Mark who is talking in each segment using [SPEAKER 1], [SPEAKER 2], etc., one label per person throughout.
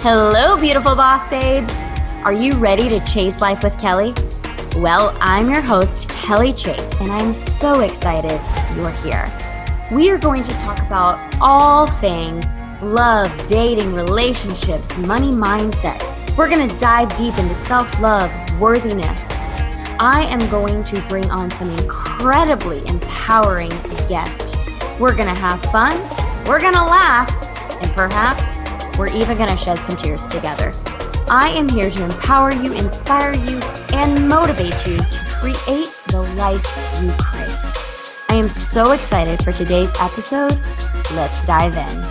[SPEAKER 1] Hello, beautiful boss babes. Are you ready to chase life with Kelly? Well, I'm your host, Kelly Chase, and I'm so excited you're here. We are going to talk about all things love, dating, relationships, money mindset. We're going to dive deep into self-love, worthiness. I am going to bring on some incredibly empowering guests. We're going to have fun, we're going to laugh, and perhaps we're even going to shed some tears together. I am here to empower you, inspire you, and motivate you to create the life you crave. I am so excited for today's episode. Let's dive in.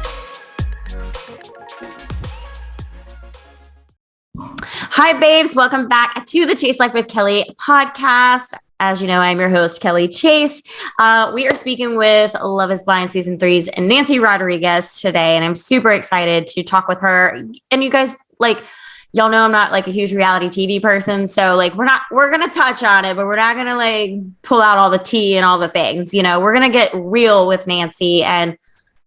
[SPEAKER 1] Hi, babes. Welcome back to the Chase Life with Kelly podcast. As you know, I'm your host, Kelly Chase. We are speaking with Love is Blind Season 3's Nancy Rodriguez today, and I'm super excited to talk with her. And you guys, y'all know I'm not a huge reality TV person, so we're going to touch on it, but we're not going to pull out all the tea and all the things. We're going to get real with Nancy and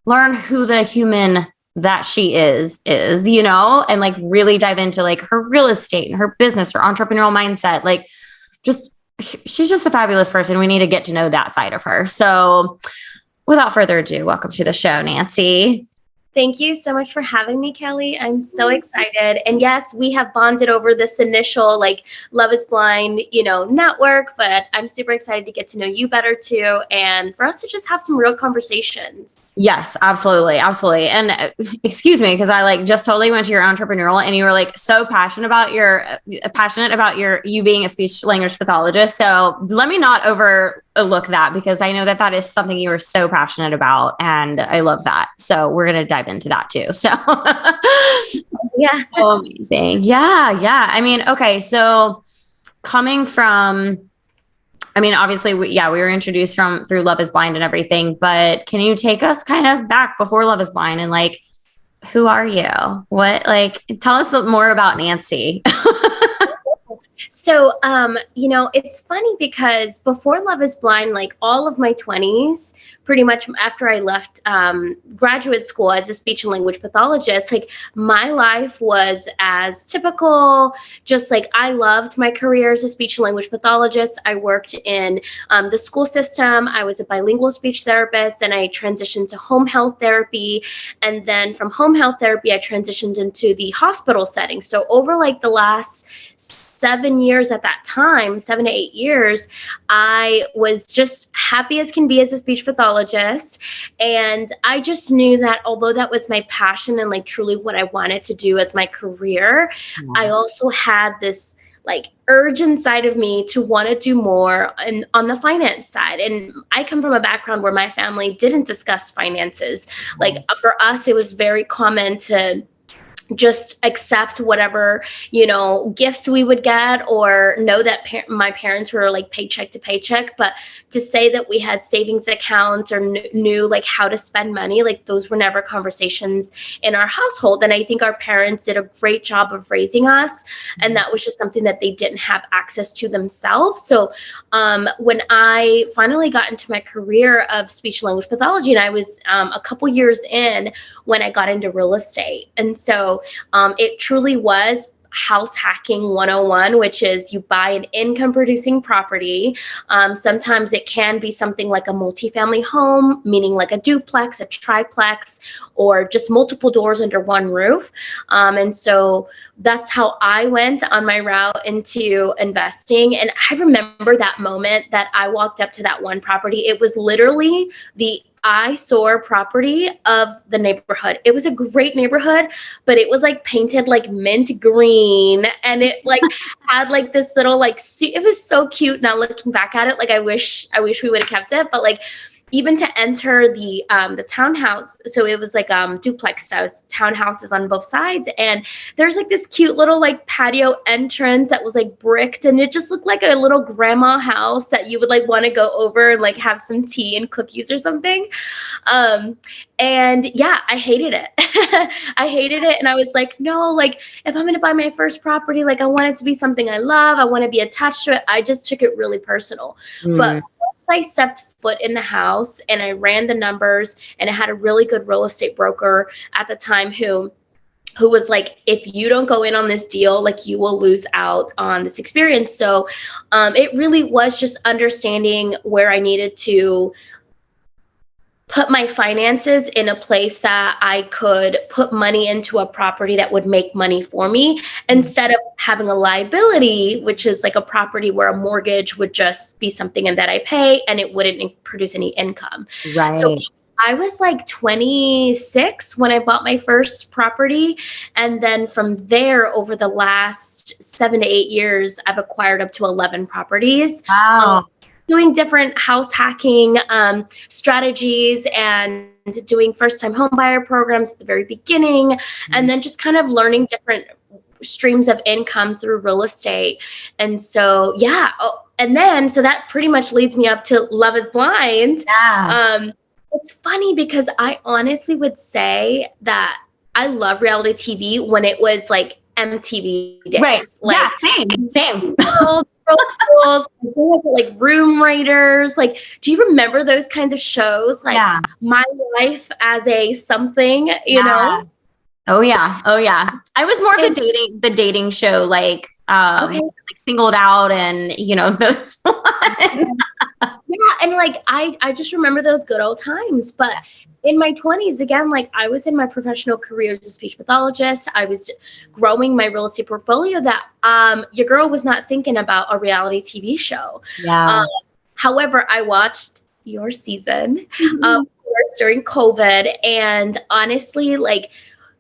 [SPEAKER 1] learn who the human that she is, and really dive into her real estate and her business, her entrepreneurial mindset. She's just a fabulous person. We need to get to know that side of her. So without further ado, welcome to the show, Nancy.
[SPEAKER 2] Thank you so much for having me, Kelly. I'm so excited. And yes, we have bonded over this initial Love is Blind, network, but I'm super excited to get to know you better too. And for us to just have some real conversations.
[SPEAKER 1] Yes, absolutely. Absolutely. And excuse me, because I just totally went to your entrepreneurial and you were so passionate about you being a speech language pathologist. So let me not overlook that, because I know that is something you are so passionate about, and I love that. So we're going to dive into that too. So
[SPEAKER 2] yeah.
[SPEAKER 1] So amazing. Yeah. Okay. So coming from, obviously, we were introduced through Love is Blind and everything, but can you take us kind of back before Love is Blind and who are you? What, tell us more about Nancy.
[SPEAKER 2] So, it's funny because before Love is Blind, all of my 20s, pretty much after I left graduate school as a speech and language pathologist, my life was as typical, just I loved my career as a speech and language pathologist. I worked in the school system. I was a bilingual speech therapist, and I transitioned to home health therapy. And then from home health therapy, I transitioned into the hospital setting. So over the last 7 years at that time, 7 to 8 years, I was just happy as can be as a speech pathologist. And I just knew that although that was my passion and truly what I wanted to do as my career, I also had this urge inside of me to want to do more on the finance side. And I come from a background where my family didn't discuss finances. For us, it was very common to just accept whatever, gifts we would get, or know that my parents were paycheck to paycheck. But to say that we had savings accounts or knew how to spend money, those were never conversations in our household. And I think our parents did a great job of raising us. And that was just something that they didn't have access to themselves. So when I finally got into my career of speech language pathology, and I was a couple years in when I got into real estate. And so it truly was house hacking 101, which is you buy an income producing property. Sometimes it can be something like a multifamily home, meaning a duplex, a triplex, or just multiple doors under one roof. And so that's how I went on my route into investing. And I remember that moment that I walked up to that one property. It was literally the eyesore property of the neighborhood. It was a great neighborhood, but it was painted mint green, and it had this little it was so cute. Now looking back at it, I wish we would have kept it, but even to enter the townhouse, so it was duplex house, townhouses on both sides, and there's this cute little patio entrance that was bricked, and it just looked like a little grandma house that you would want to go over and have some tea and cookies or something. And yeah, I hated it. I hated it, and I was no, if I'm gonna buy my first property, I want it to be something I love. I want to be attached to it. I just took it really personal. But I stepped foot in the house and I ran the numbers, and I had a really good real estate broker at the time who who was like, if you don't go in on this deal, like you will lose out on this experience. So it really was just understanding where I needed to put my finances in a place that I could put money into a property that would make money for me instead of having a liability, which is like a property where a mortgage would just be something that I pay and it wouldn't produce any income.
[SPEAKER 1] Right.
[SPEAKER 2] So I was like 26 when I bought my first property. And then from there, over the last 7 to 8 years, I've acquired up to 11 properties.
[SPEAKER 1] Wow.
[SPEAKER 2] Doing different house hacking strategies and doing first-time home buyer programs at the very beginning, and then just kind of learning different streams of income through real estate. And so, yeah. And then, so that pretty much leads me up to Love is Blind.
[SPEAKER 1] Yeah.
[SPEAKER 2] It's funny because I honestly would say that I love reality TV when it was like MTV days.
[SPEAKER 1] Right.
[SPEAKER 2] Like,
[SPEAKER 1] yeah. Same.
[SPEAKER 2] Like Room Raiders. Like, do you remember those kinds of shows? Like My Life as a something, you know?
[SPEAKER 1] Oh yeah. I was more of the dating show, like like Singled Out and those ones.
[SPEAKER 2] Yeah, and like I just remember those good old times. But in my 20s, again, like I was in my professional career as a speech pathologist. I was growing my real estate portfolio that your girl was not thinking about a reality TV show.
[SPEAKER 1] Yeah.
[SPEAKER 2] However, I watched your season of course during COVID, and honestly, like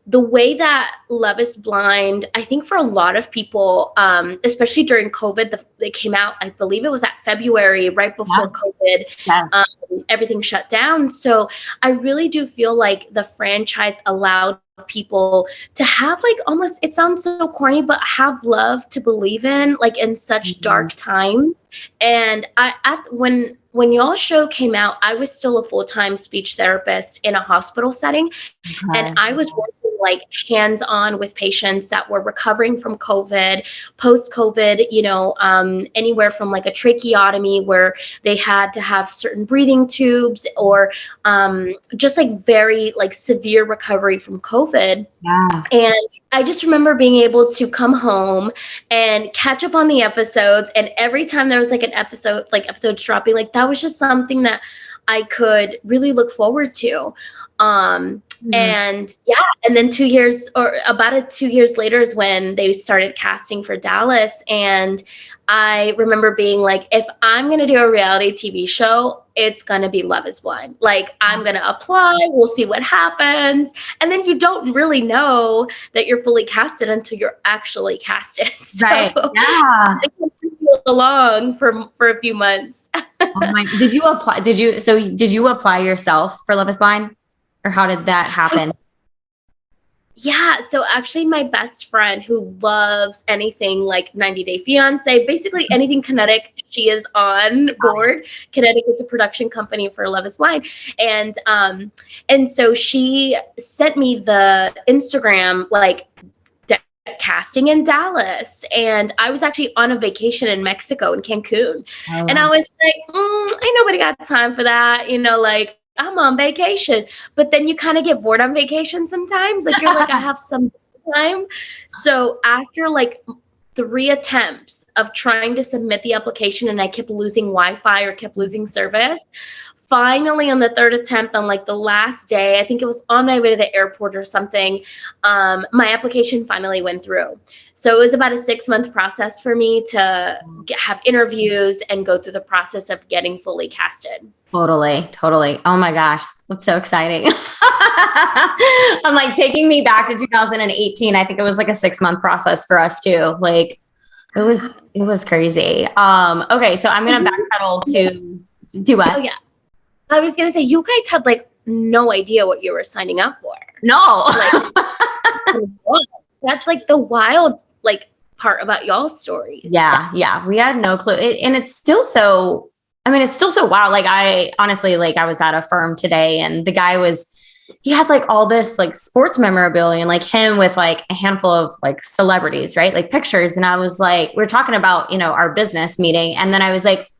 [SPEAKER 2] the way that Love is Blind, I think for a lot of people, especially during COVID, they came out, I believe it was at February, right before COVID, everything shut down. So I really do feel like the franchise allowed people to have like almost, it sounds so corny, but have love to believe in, like in such dark times. And when y'all show came out, I was still a full-time speech therapist in a hospital setting. And I was working like hands-on with patients that were recovering from COVID, post-COVID, anywhere from like a tracheotomy where they had to have certain breathing tubes, or just like very like severe recovery from COVID. Yeah. And I just remember being able to come home and catch up on the episodes. And every time there was like an episode, like episodes dropping, like that was just something that I could really look forward to. And then 2 years or about 2 years later is when they started casting for Dallas. And I remember being like, if I'm going to do a reality TV show, it's going to be Love is Blind. Like, I'm going to apply, we'll see what happens. And then you don't really know that you're fully casted until you're actually casted.
[SPEAKER 1] Right. Yeah.
[SPEAKER 2] They can bring you along for a few months.
[SPEAKER 1] Did you apply yourself for Love is Blind? Or how did that happen?
[SPEAKER 2] Yeah, so actually my best friend who loves anything like 90 Day Fiance, basically anything Kinetic, she is on board. Kinetic is a production company for Love is Blind. And so she sent me the Instagram like casting in Dallas, and I was actually on a vacation in Mexico in Cancun. And I was like, ain't nobody got time for that, like I'm on vacation. But then you kind of get bored on vacation sometimes. Like you're like, I have some time. So after like 3 attempts of trying to submit the application and I kept losing Wi-Fi or kept losing service, finally on the 3rd attempt, on like the last day, I think it was on my way to the airport or something, my application finally went through. So it was about a 6-month process for me to have interviews and go through the process of getting fully casted.
[SPEAKER 1] Totally. Oh my gosh, that's so exciting. I'm like taking me back to 2018. I think it was like a 6-month process for us too. Like it was crazy. Okay, so I'm gonna backpedal to do what?
[SPEAKER 2] Oh yeah. I was going to say, you guys had like no idea what you were signing up for.
[SPEAKER 1] No.
[SPEAKER 2] Like, that's like the wild like part about y'all's stories.
[SPEAKER 1] Yeah. We had no clue. And it's still so wild. Like I honestly, like I was at a firm today and the guy he had like all this like sports memorabilia and like him with like a handful of like celebrities, right? Like pictures. And I was like, we're talking about, our business meeting. And then I was like,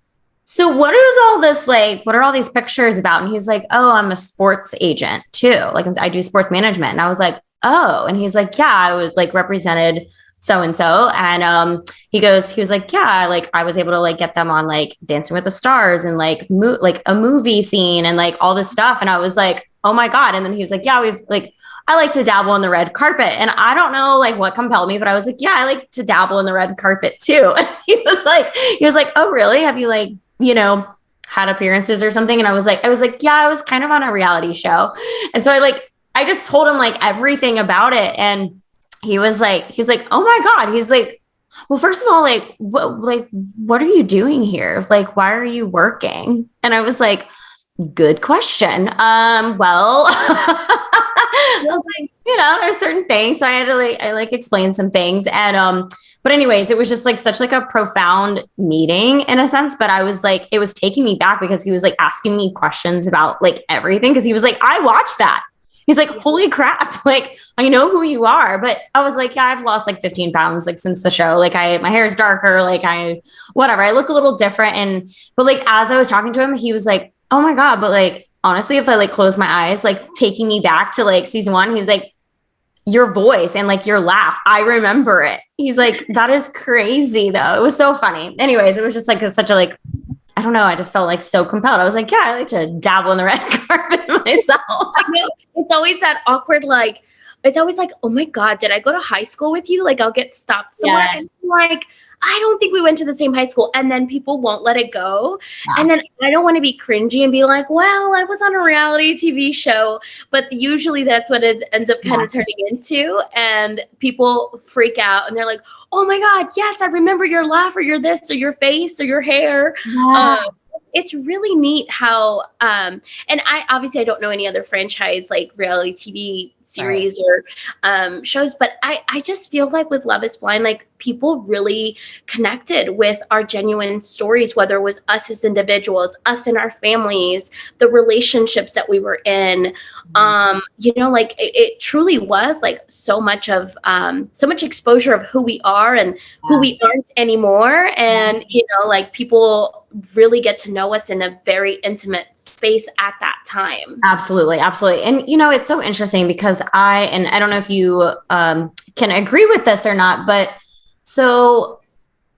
[SPEAKER 1] so what are all these pictures about? And he's like, oh, I'm a sports agent too. Like I do sports management. And I was like, oh, and he's like, yeah, I was like represented so and so, and he was like, yeah, like I was able to like get them on like Dancing with the Stars and like like a movie scene and like all this stuff, and I was like, oh my god, and then he was like, yeah, we've like I like to dabble in the red carpet, and I don't know like what compelled me, but I was like, yeah, I like to dabble in the red carpet too. And he was like, oh really? Have you like had appearances or something? And I was like, yeah, I was kind of on a reality show, and so I just told him like everything about it. And he was like, oh my God. He's like, well, first of all, what are you doing here? Like, why are you working? And I was like, good question. Well, I was like, there's certain things. So I had to I explain some things. And, but anyways, it was just like such like a profound meeting in a sense. But I was like, it was taking me back because he was like asking me questions about like everything. Cause he was like, I watched that. He's like, holy crap. Like, I know who you are. But I was like, yeah, I've lost like 15 pounds, like since the show, like my hair is darker, like whatever, I look a little different. But like, as I was talking to him, he was like, oh my God. But like, honestly, if I like close my eyes, like taking me back to like season 1, he's like, your voice and like your laugh, I remember it. He's like, that is crazy though. It was so funny. Anyways, it was just like such a like, I don't know. I just felt like so compelled. I was like, yeah, I like to dabble in the red carpet myself.
[SPEAKER 2] I know. It's always that awkward, like, it's always like, oh my God, did I go to high school with you? Like, I'll get stopped somewhere. Yes. And like, I don't think we went to the same high school. And then people won't let it go. Yeah. And then I don't want to be cringy and be like, well, I was on a reality TV show. But usually that's what it ends up kind of turning into. And people freak out and they're like, oh my God, yes, I remember your laugh or your this or your face or your hair. Yeah. It's really neat how, and I don't know any other franchise like reality TV series or shows, but I just feel like with Love is Blind, like people really connected with our genuine stories, whether it was us as individuals, us and our families, the relationships that we were in. Like it truly was like so much exposure of who we are and who we aren't anymore. And, like people really get to know us in a very intimate space at that time.
[SPEAKER 1] Absolutely. Absolutely. And, it's so interesting because I don't know if you can agree with this or not, but so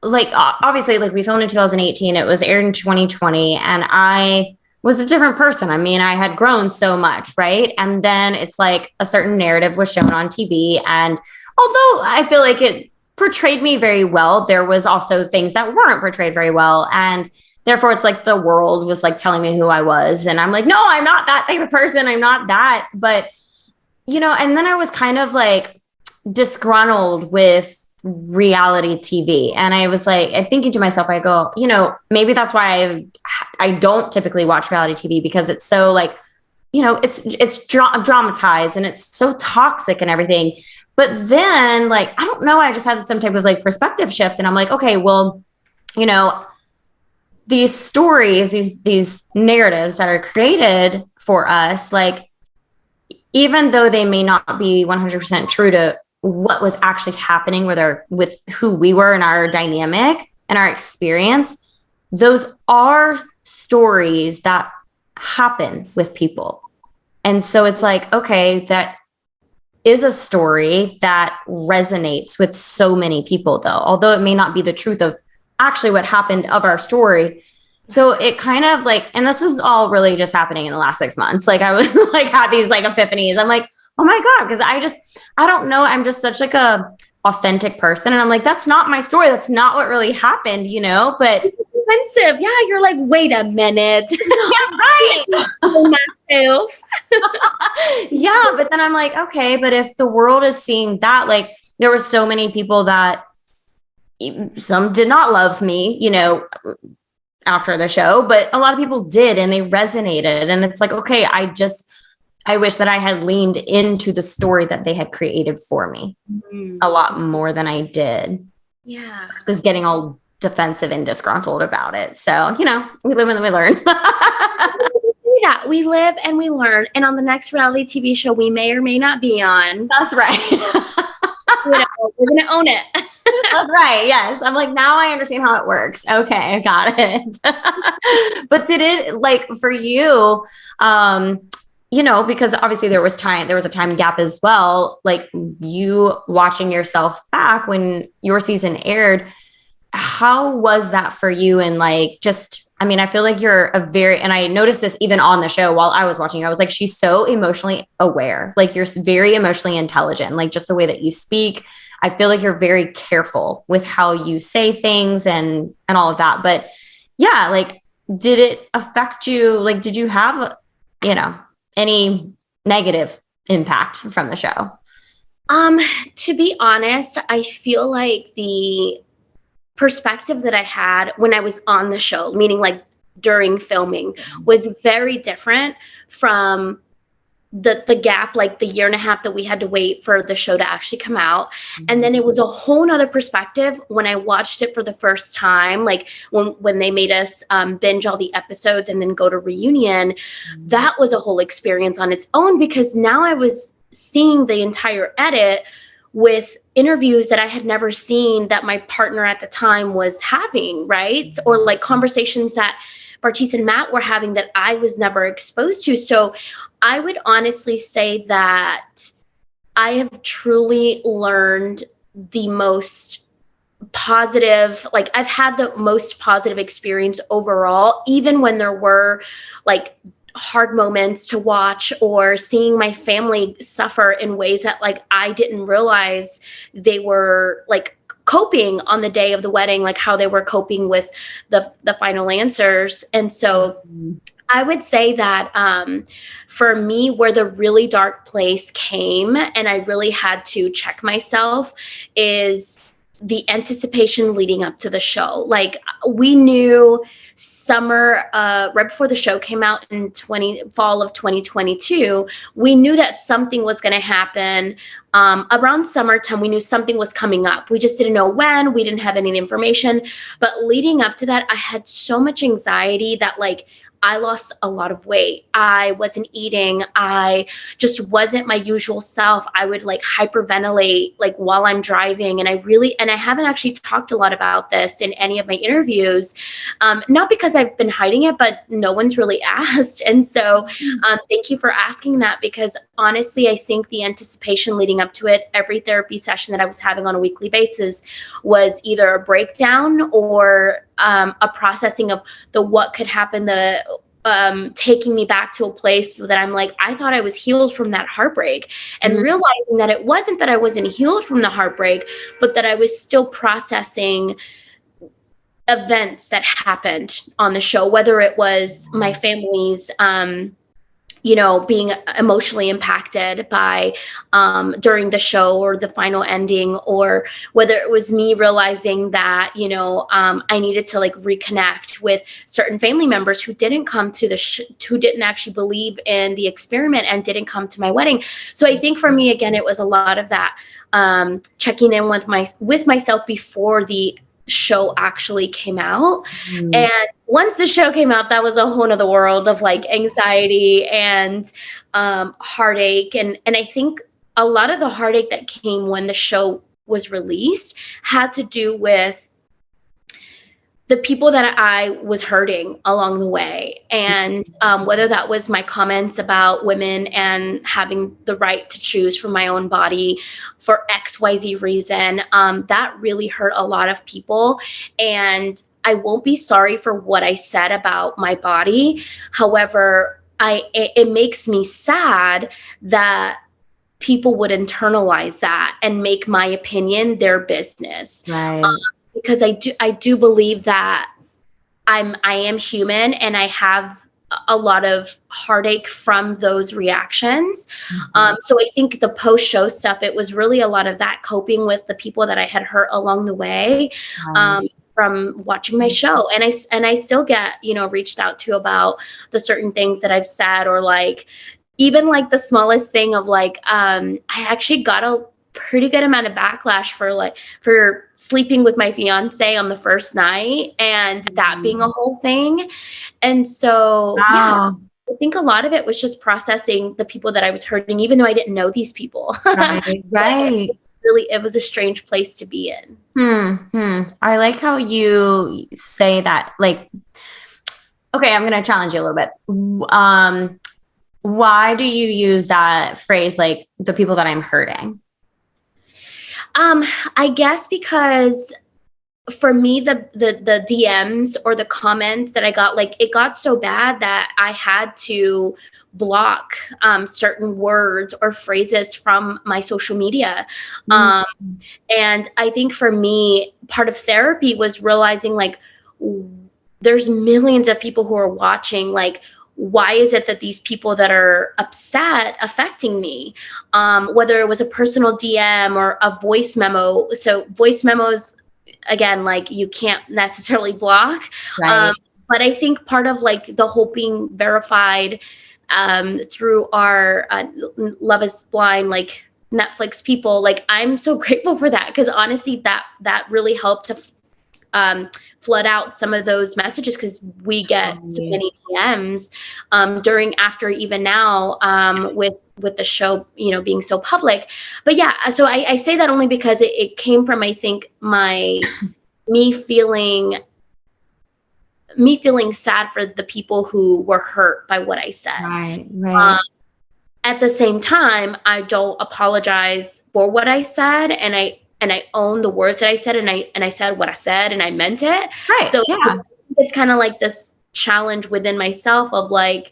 [SPEAKER 1] like, obviously like we filmed in 2018, it was aired in 2020 and I was a different person. I mean, I had grown so much, right? And then it's like a certain narrative was shown on TV. And although I feel like it portrayed me very well, there was also things that weren't portrayed very well. And therefore, it's like the world was like telling me who I was. And I'm like, no, I'm not that type of person. I'm not that. But, and then I was kind of like disgruntled with reality TV. And I was like, I'm thinking to myself, I go, maybe that's why I don't typically watch reality TV because it's so like, it's dramatized and it's so toxic and everything. But then like, I don't know, I just had some type of like perspective shift and I'm like, okay, well, these stories, these narratives that are created for us, like, even though they may not be 100% true to what was actually happening with who we were in our dynamic and our experience, those are stories that happen with people. And so it's like, okay, that is a story that resonates with so many people though, although it may not be the truth of actually what happened of our story. So it kind of like, and this is all really just happening in the last 6 months. Like I was like, had these like epiphanies. I'm like, oh my God. Cause I don't know. I'm just such like a authentic person. And I'm like, that's not my story. That's not what really happened, but
[SPEAKER 2] it's offensive. Yeah. You're like, wait a minute.
[SPEAKER 1] Right.
[SPEAKER 2] Myself.
[SPEAKER 1] Yeah. But then I'm like, okay, but if the world is seeing that, like there were so many people that some did not love me, after the show, but a lot of people did, and they resonated. And it's like, okay, I wish that I had leaned into the story that they had created for me a lot more than I did.
[SPEAKER 2] Yeah.
[SPEAKER 1] Just getting all defensive and disgruntled about it. So, we live and we learn.
[SPEAKER 2] Yeah, we live and we learn. And on the next reality TV show we may or may not be on.
[SPEAKER 1] That's right.
[SPEAKER 2] We're going to own it.
[SPEAKER 1] That's right. Yes. I'm like, now I understand how it works. Okay. I got it. But did it like for you, because obviously there was a time gap as well, like you watching yourself back when your season aired. How was that for you? And like, just, I mean, I feel like and I noticed this even on the show while I was watching, I was like, she's so emotionally aware. Like you're very emotionally intelligent, like just the way that you speak. I feel like you're very careful with how you say things and all of that. But yeah, like, did it affect you? Like, did you have, you know, any negative impact from the show?
[SPEAKER 2] Um, to be honest, I feel like the perspective that I had when I was on the show, meaning like during filming, was very different from the gap, like the year and a half that we had to wait for the show to actually come out. And then it was a whole nother perspective when I watched it for the first time, like when they made us binge all the episodes and then go to reunion. That was a whole experience on its own, because now I was seeing the entire edit with interviews that I had never seen that my partner at the time was having, right? Or like conversations that Bartiz and Matt were having that I was never exposed to. So I would honestly say that I have truly learned the most positive, like I've had the most positive experience overall, even when there were like hard moments to watch, or seeing my family suffer in ways that like I didn't realize they were like coping on the day of the wedding, like how they were coping with the final answers. And so I would say that for me, where the really dark place came and I really had to check myself is the anticipation leading up to the show. Like we knew summer, right before the show came out in fall of 2022, we knew that something was going to happen. Around summertime, we knew something was coming up. We just didn't know when. We didn't have any information. But leading up to that, I had so much anxiety that like I lost a lot of weight. I wasn't eating. I just wasn't my usual self. I would like hyperventilate like while I'm driving. And I haven't actually talked a lot about this in any of my interviews. Not because I've been hiding it, but no one's really asked. And so thank you for asking that, because honestly, I think the anticipation leading up to it, every therapy session that I was having on a weekly basis was either a breakdown or a processing of the what could happen, taking me back to a place that I'm like, I thought I was healed from that heartbreak, and realizing that it wasn't that I wasn't healed from the heartbreak, but that I was still processing events that happened on the show, whether it was my family's being emotionally impacted by during the show or the final ending, or whether it was me realizing that I needed to like reconnect with certain family members who didn't come to who didn't actually believe in the experiment and didn't come to my wedding. So I think for me, again, it was a lot of that, checking in with myself before the show actually came out. And once the show came out, that was a whole nother world of like anxiety and heartache. And I think a lot of the heartache that came when the show was released had to do with the people that I was hurting along the way. And whether that was my comments about women and having the right to choose from my own body for XYZ reason, that really hurt a lot of people. And I won't be sorry for what I said about my body. However, it makes me sad that people would internalize that and make my opinion their business.
[SPEAKER 1] Right.
[SPEAKER 2] Because I do believe that I am human, and I have a lot of heartache from those reactions. So I think the post-show stuff, it was really a lot of that, coping with the people that I had hurt along the way. From watching my show, and I still get reached out to about the certain things that I've said, or like even like the smallest thing of like I actually got a pretty good amount of backlash for sleeping with my fiance on the first night, and that being a whole thing. And so yeah, I think a lot of it was just processing the people that I was hurting, even though I didn't know these people.
[SPEAKER 1] Right.
[SPEAKER 2] It was a strange place to be in.
[SPEAKER 1] I like how you say that. Like, okay, I'm going to challenge you a little bit. Why do you use that phrase, like the people that I'm hurting?
[SPEAKER 2] I guess because for me, the DMs or the comments that I got, like it got so bad that I had to block certain words or phrases from my social media. Um, and I think for me, part of therapy was realizing like there's millions of people who are watching. Like, why is it that these people that are upset affecting me? Whether it was a personal DM or a voice memo. So voice memos, again, like you can't necessarily block.
[SPEAKER 1] Right.
[SPEAKER 2] But I think part of like the whole being verified through our Love is Blind, like Netflix people, like I'm so grateful for that, because honestly, that really helped to flood out some of those messages, because we get so many DMs during, after, even now with the show, being so public. But yeah, so I say that only because it came from, I think, me feeling sad for the people who were hurt by what I said.
[SPEAKER 1] Right.
[SPEAKER 2] At the same time, I don't apologize for what I said, and I own the words that I said, and I said what I said, and I meant it.
[SPEAKER 1] Right.
[SPEAKER 2] So
[SPEAKER 1] Yeah.
[SPEAKER 2] it's kind of like this challenge within myself of like,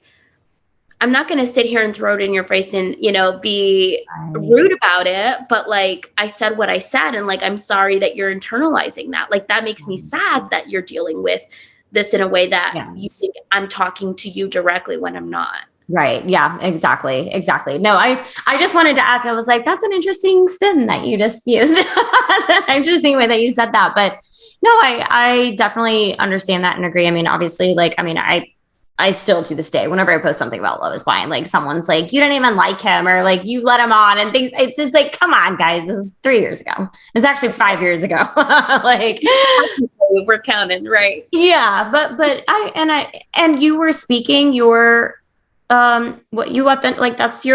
[SPEAKER 2] I'm not going to sit here and throw it in your face and, be rude about it, but like I said what I said, and like I'm sorry that you're internalizing that. Like that makes me sad that you're dealing with this in a way that you think I'm talking to you directly when I'm not.
[SPEAKER 1] Right. Yeah, exactly. Exactly. No, I just wanted to ask, I was like, that's an interesting spin that you just used. That's an interesting way that you said that. But no, I definitely understand that and agree. I mean, obviously, like, I mean, I still to this day, whenever I post something about Love is Blind, like someone's like, you don't even like him, or like you let him on and things. It's just like, come on, guys. It was 3 years ago. It's actually 5 years ago. Like,
[SPEAKER 2] we're counting, right?
[SPEAKER 1] Yeah. And you were speaking your, what you authentic, like that's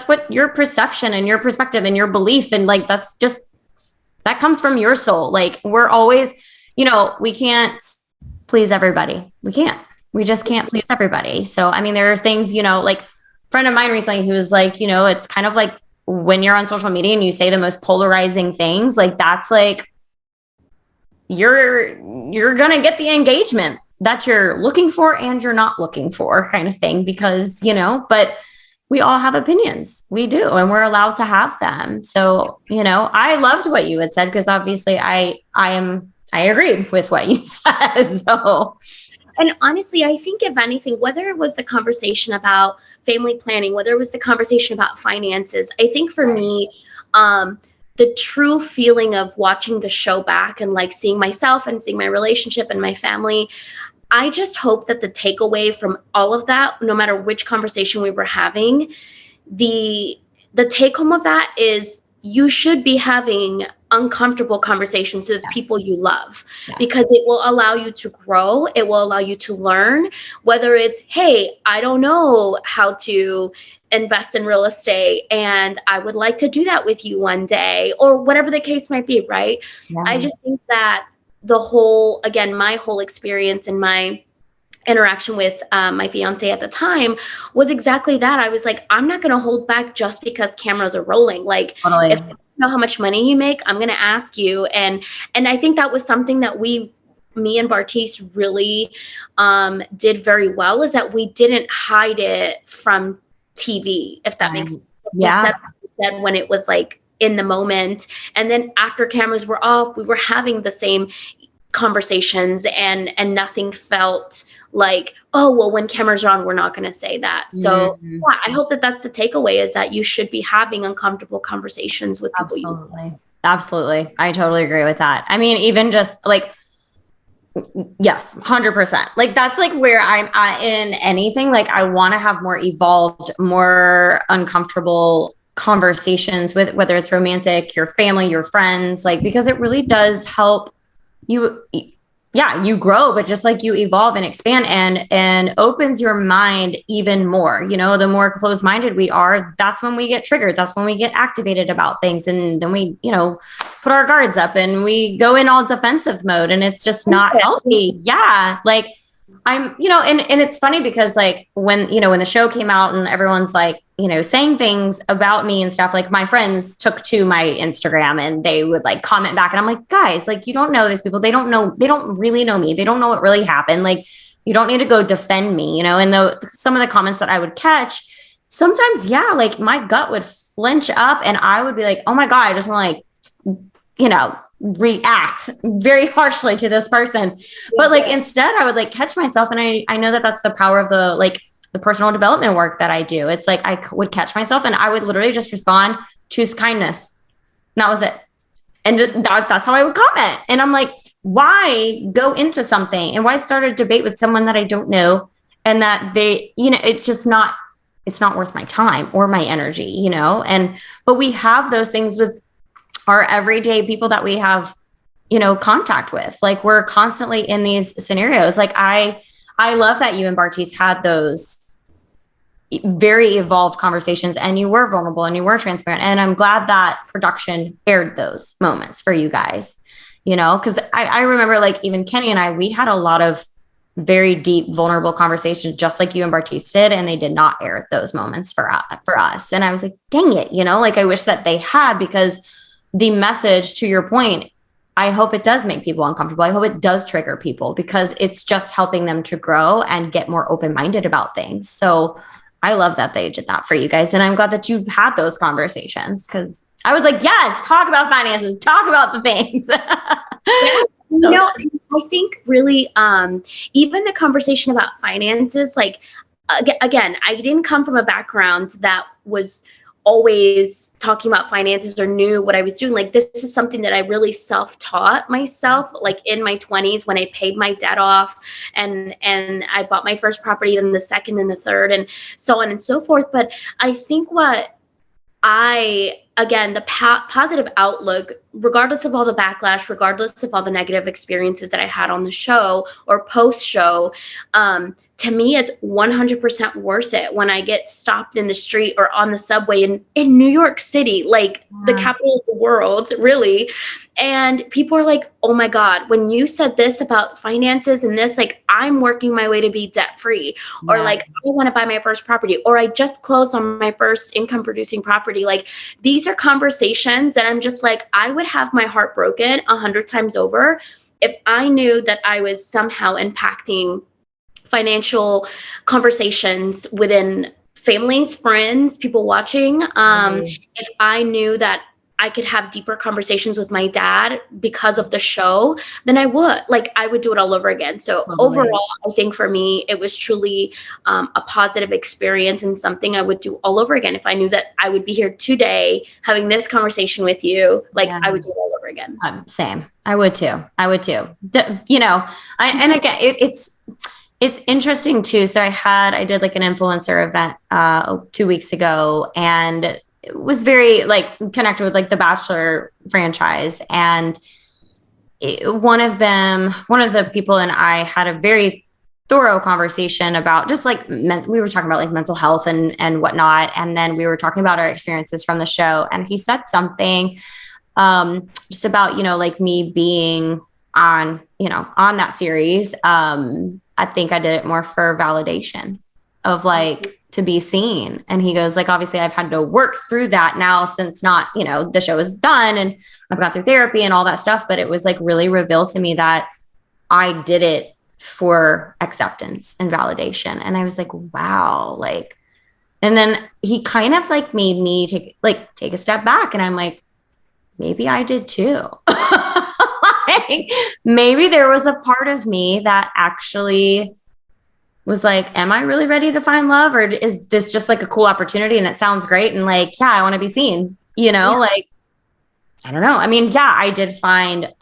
[SPEAKER 1] what your perception and your perspective and your belief, and like that comes from your soul. Like we're always, we can't please everybody. We just can't please everybody. So I mean, there are things, like a friend of mine recently who was like, it's kind of like when you're on social media and you say the most polarizing things, like that's like you're gonna get the engagement that you're looking for and you're not looking for, kind of thing, because but we all have opinions. We do, and we're allowed to have them. So I loved what you had said, because obviously I agreed with what you said. So,
[SPEAKER 2] and honestly, I think if anything, whether it was the conversation about family planning, whether it was the conversation about finances, I think for me, the true feeling of watching the show back and like seeing myself and seeing my relationship and my family, I just hope that the takeaway from all of that, no matter which conversation we were having, the take home of that is you should be having uncomfortable conversations with people you love, because it will allow you to grow. It will allow you to learn, whether it's, hey, I don't know how to invest in real estate and I would like to do that with you one day, or whatever the case might be, right? I just think that my whole experience and my interaction with my fiance at the time was exactly that. I was like, I'm not going to hold back just because cameras are rolling. Like,
[SPEAKER 1] totally.
[SPEAKER 2] If you know how much money you make, I'm going to ask you. And I think that was something that me and Bartice really did very well, is that we didn't hide it from TV, if that makes sense.
[SPEAKER 1] Yeah.
[SPEAKER 2] We said when it was like in the moment, and then after cameras were off, we were having the same conversations, and nothing felt like, oh, well, when cameras are on, we're not going to say that. So yeah, I hope that that's the takeaway, is that you should be having uncomfortable conversations with people.
[SPEAKER 1] Absolutely. I totally agree with that. I mean, even just like, yes, 100%. Like that's like where I'm at in anything. Like I want to have more evolved, more uncomfortable conversations with, whether it's romantic, your family, your friends, like, because it really does help you grow, but just like you evolve and expand, and opens your mind even more. The more closed-minded we are, that's when we get triggered. That's when we get activated about things. And then we, put our guards up and we go in all defensive mode, and it's just not healthy. Yeah. Like and it's funny because like when the show came out and everyone's like, saying things about me and stuff, like my friends took to my Instagram and they would like comment back. And I'm like, guys, like, you don't know these people. They don't really know me. They don't know what really happened. Like, you don't need to go defend me, and some of the comments that I would catch sometimes, yeah, like my gut would flinch up and I would be like, oh my God, I just want to like, react very harshly to this person. But like instead I would like catch myself, and I know that that's the power of the personal development work that I do. It's like I would catch myself and I would literally just respond, choose kindness. And that was it. And that's how I would comment. And I'm like, why go into something and why start a debate with someone that I don't know, and that they, it's not worth my time or my energy, but we have those things with our everyday people that we have, contact with. Like we're constantly in these scenarios. Like I love that you and Bartiz had those very evolved conversations and you were vulnerable and you were transparent. And I'm glad that production aired those moments for you guys, because I remember like even Kenny and I, we had a lot of very deep, vulnerable conversations, just like you and Bartiz did, and they did not air those moments for us. And I was like, dang it, like I wish that they had, because the message, to your point, I hope it does make people uncomfortable. I hope it does trigger people, because it's just helping them to grow and get more open-minded about things. So I love that they did that for you guys. And I'm glad that you had those conversations, because I was like, yes, talk about finances, talk about the things.
[SPEAKER 2] Yes. I think really, even the conversation about finances, like, again, I didn't come from a background that was always talking about finances or knew what I was doing. Like, this is something that I really self-taught myself, like in my 20s when I paid my debt off and I bought my first property, and the second and the third, and so on and so forth. But I think again, the positive outlook, regardless of all the backlash, regardless of all the negative experiences that I had on the show or post show, to me, it's 100% worth it when I get stopped in the street or on the subway in New York City, like the capital of the world, really. And people are like, oh my God, when you said this about finances and this, like, I'm working my way to be debt free, or like, I want to buy my first property, or I just closed on my first income producing property. Like, these are conversations that I'm just like, I would have my heart broken 100 times over if I knew that I was somehow impacting financial conversations within families, friends, people watching. If I knew that I could have deeper conversations with my dad because of the show, then I would do it all over again. So overall, I think for me, it was truly a positive experience and something I would do all over again. If I knew that I would be here today having this conversation with you, I would do it all over again.
[SPEAKER 1] Same. I would too. And again, it's interesting too. So I did like an influencer event 2 weeks ago, and it was very like connected with like the Bachelor franchise. And one of the people and I had a very thorough conversation about just like we were talking about like mental health and whatnot. And then we were talking about our experiences from the show. And he said something just about, like me being on that series. I think I did it more for validation of like to be seen. And he goes like, obviously I've had to work through that now since the show is done and I've gone through therapy and all that stuff. But it was like really revealed to me that I did it for acceptance and validation. And I was like, wow, like, and then he kind of like made me take a step back, and I'm like, maybe I did too. Like, maybe there was a part of me that actually was like, am I really ready to find love? Or is this just like a cool opportunity and it sounds great? And like, yeah, I want to be seen, like, I don't know. I mean, yeah, I did find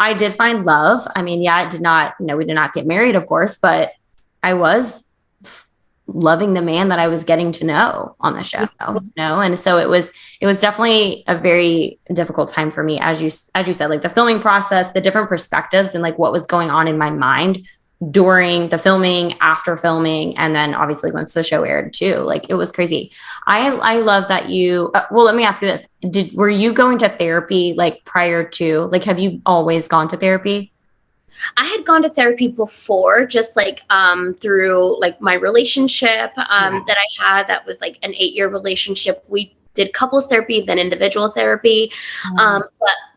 [SPEAKER 1] love. I mean, yeah, it did not, we did not get married, of course, but I was loving the man that I was getting to know on the show, and so it was definitely a very difficult time for me, as you said, like the filming process, the different perspectives, and like what was going on in my mind during the filming, after filming, and then obviously once the show aired too. Like, it was crazy. I love that you well, let me ask you this. Were you going to therapy like prior to, like, have you always gone to therapy?
[SPEAKER 2] I had gone to therapy before, just like through like my relationship that I had. That was like an 8-year relationship. We did couples therapy, then individual therapy. But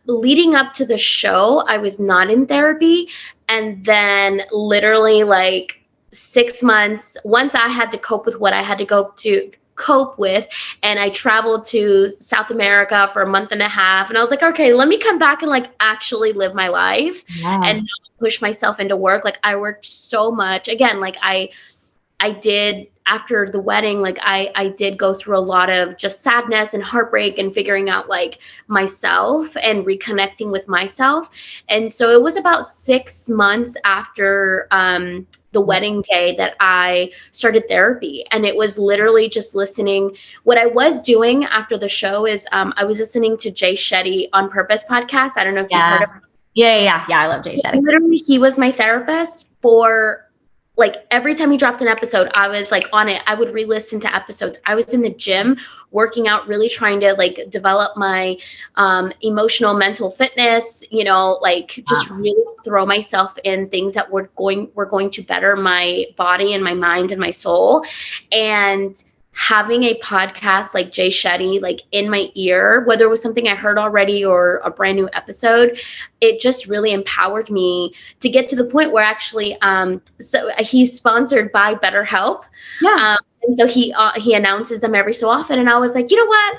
[SPEAKER 2] leading up to the show, I was not in therapy. And then literally like 6 months, once I had to cope with what I had to go to cope with, and I traveled to South America for a month and a half, and I was like, okay, let me come back and like actually live my life and not push myself into work. Like I worked so much. Again, like I did after the wedding, like I did go through a lot of just sadness and heartbreak and figuring out like myself and reconnecting with myself. And so it was about 6 months after the wedding day that I started therapy. And it was literally just listening. What I was doing after the show is I was listening to Jay Shetty On Purpose podcast. I don't know if you've heard of him.
[SPEAKER 1] Yeah. I love Jay Shetty.
[SPEAKER 2] Literally, he was my therapist for like every time he dropped an episode, I was like on it. I would re-listen to episodes. I was in the gym working out, really trying to like develop my emotional, mental fitness, you know, like just really throw myself in things that were going to better my body and my mind and my soul. And having a podcast like Jay Shetty, like in my ear, whether it was something I heard already or a brand new episode, it just really empowered me to get to the point where actually, so he's sponsored by BetterHelp. And so he announces them every so often. And I was like, you know what?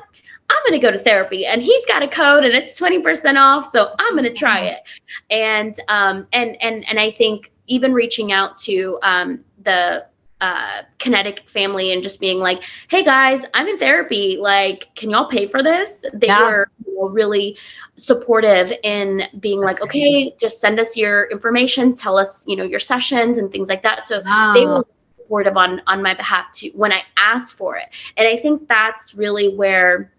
[SPEAKER 2] I'm going to go to therapy, and he's got a code and it's 20% off. So I'm going to try it. And I think even reaching out to the Kinetic family and just being like, hey guys, I'm in therapy, like can y'all pay for this? They were really supportive in being like, okay, just send us your information, tell us, you know, your sessions and things like that. So they were supportive on my behalf too when I asked for it. And I think that's really where,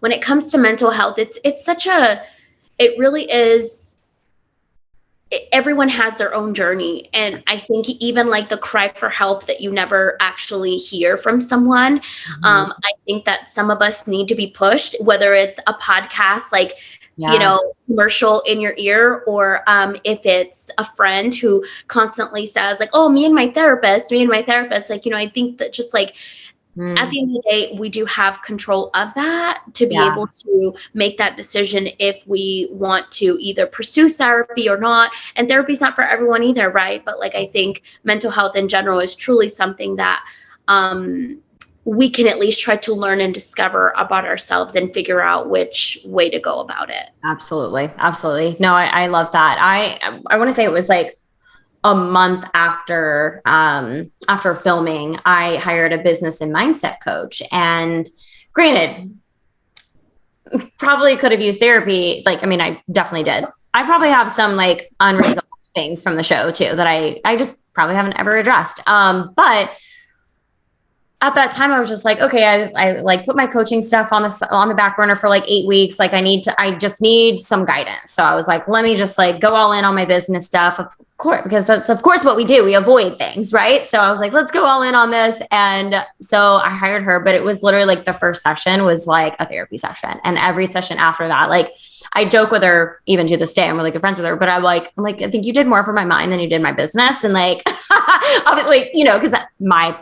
[SPEAKER 2] when it comes to mental health, it really is, everyone has their own journey. And I think even like the cry for help that you never actually hear from someone, I think that some of us need to be pushed, whether it's a podcast, like, you know, commercial in your ear, or if it's a friend who constantly says like, oh, me and my therapist, like, you know, I think that just like, at the end of the day, we do have control of that to be able to make that decision if we want to either pursue therapy or not. And therapy is not for everyone either, right? But like, I think mental health in general is truly something that we can at least try to learn and discover about ourselves and figure out which way to go about it.
[SPEAKER 1] Absolutely. No, I love that. I want to say it was like a month after filming, I hired a business and mindset coach. And granted, probably could have used therapy. Like, I mean, I definitely did. I probably have some like unresolved things from the show too, that I just probably haven't ever addressed. But at that time I was just like, okay, I like put my coaching stuff on the back burner for like 8 weeks. Like I just need some guidance. So I was like, let me just like go all in on my business stuff, of course, because that's of course what we do. We avoid things, right? So I was like, let's go all in on this. And so I hired her, but it was literally like the first session was like a therapy session. And every session after that, like I joke with her even to this day, I'm really good friends with her, but I'm like, I think you did more for my mind than you did my business. And like, obviously, you know, because my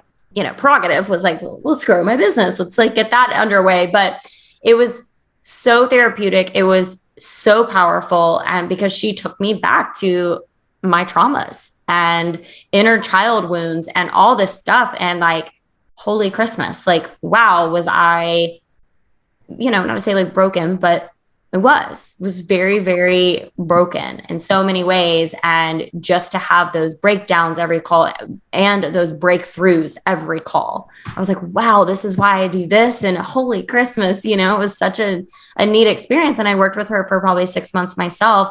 [SPEAKER 1] prerogative was like, well, let's grow my business. Let's like get that underway. But it was so therapeutic. It was so powerful. And because she took me back to my traumas and inner child wounds and all this stuff. And like, holy Christmas, like, wow, was I, not to say like broken, but it was very, very broken in so many ways. And just to have those breakdowns every call and those breakthroughs every call, I was like, wow, this is why I do this. And holy Christmas, it was such a neat experience. And I worked with her for probably 6 months myself.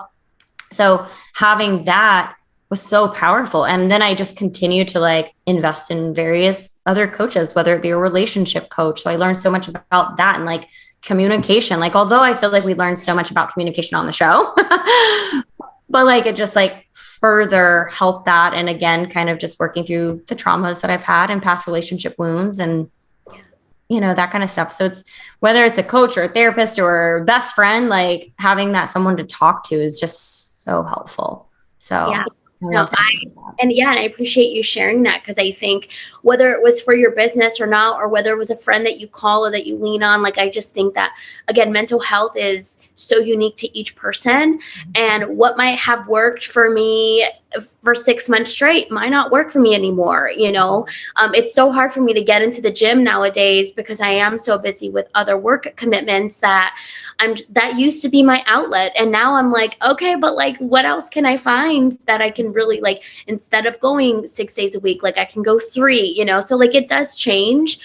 [SPEAKER 1] So having that was so powerful. And then I just continued to like invest in various other coaches, whether it be a relationship coach. So I learned so much about that and like communication. Like, although I feel like we learned so much about communication on the show, but like, it just like further helped that. And again, kind of just working through the traumas that I've had and past relationship wounds and, that kind of stuff. So it's, whether it's a coach or a therapist or best friend, like having that someone to talk to is just so helpful. So
[SPEAKER 2] Yeah.
[SPEAKER 1] I
[SPEAKER 2] No,
[SPEAKER 1] love that.
[SPEAKER 2] and I appreciate you sharing that, because I think whether it was for your business or not, or whether it was a friend that you call or that you lean on, like, I just think that, again, mental health is so unique to each person, and what might have worked for me for 6 months straight might not work for me anymore. It's so hard for me to get into the gym nowadays because I am so busy with other work commitments that that used to be my outlet, and now I'm like, okay, but like, what else can I find that I can really, like, instead of going 6 days a week, like, I can go 3. So like, it does change.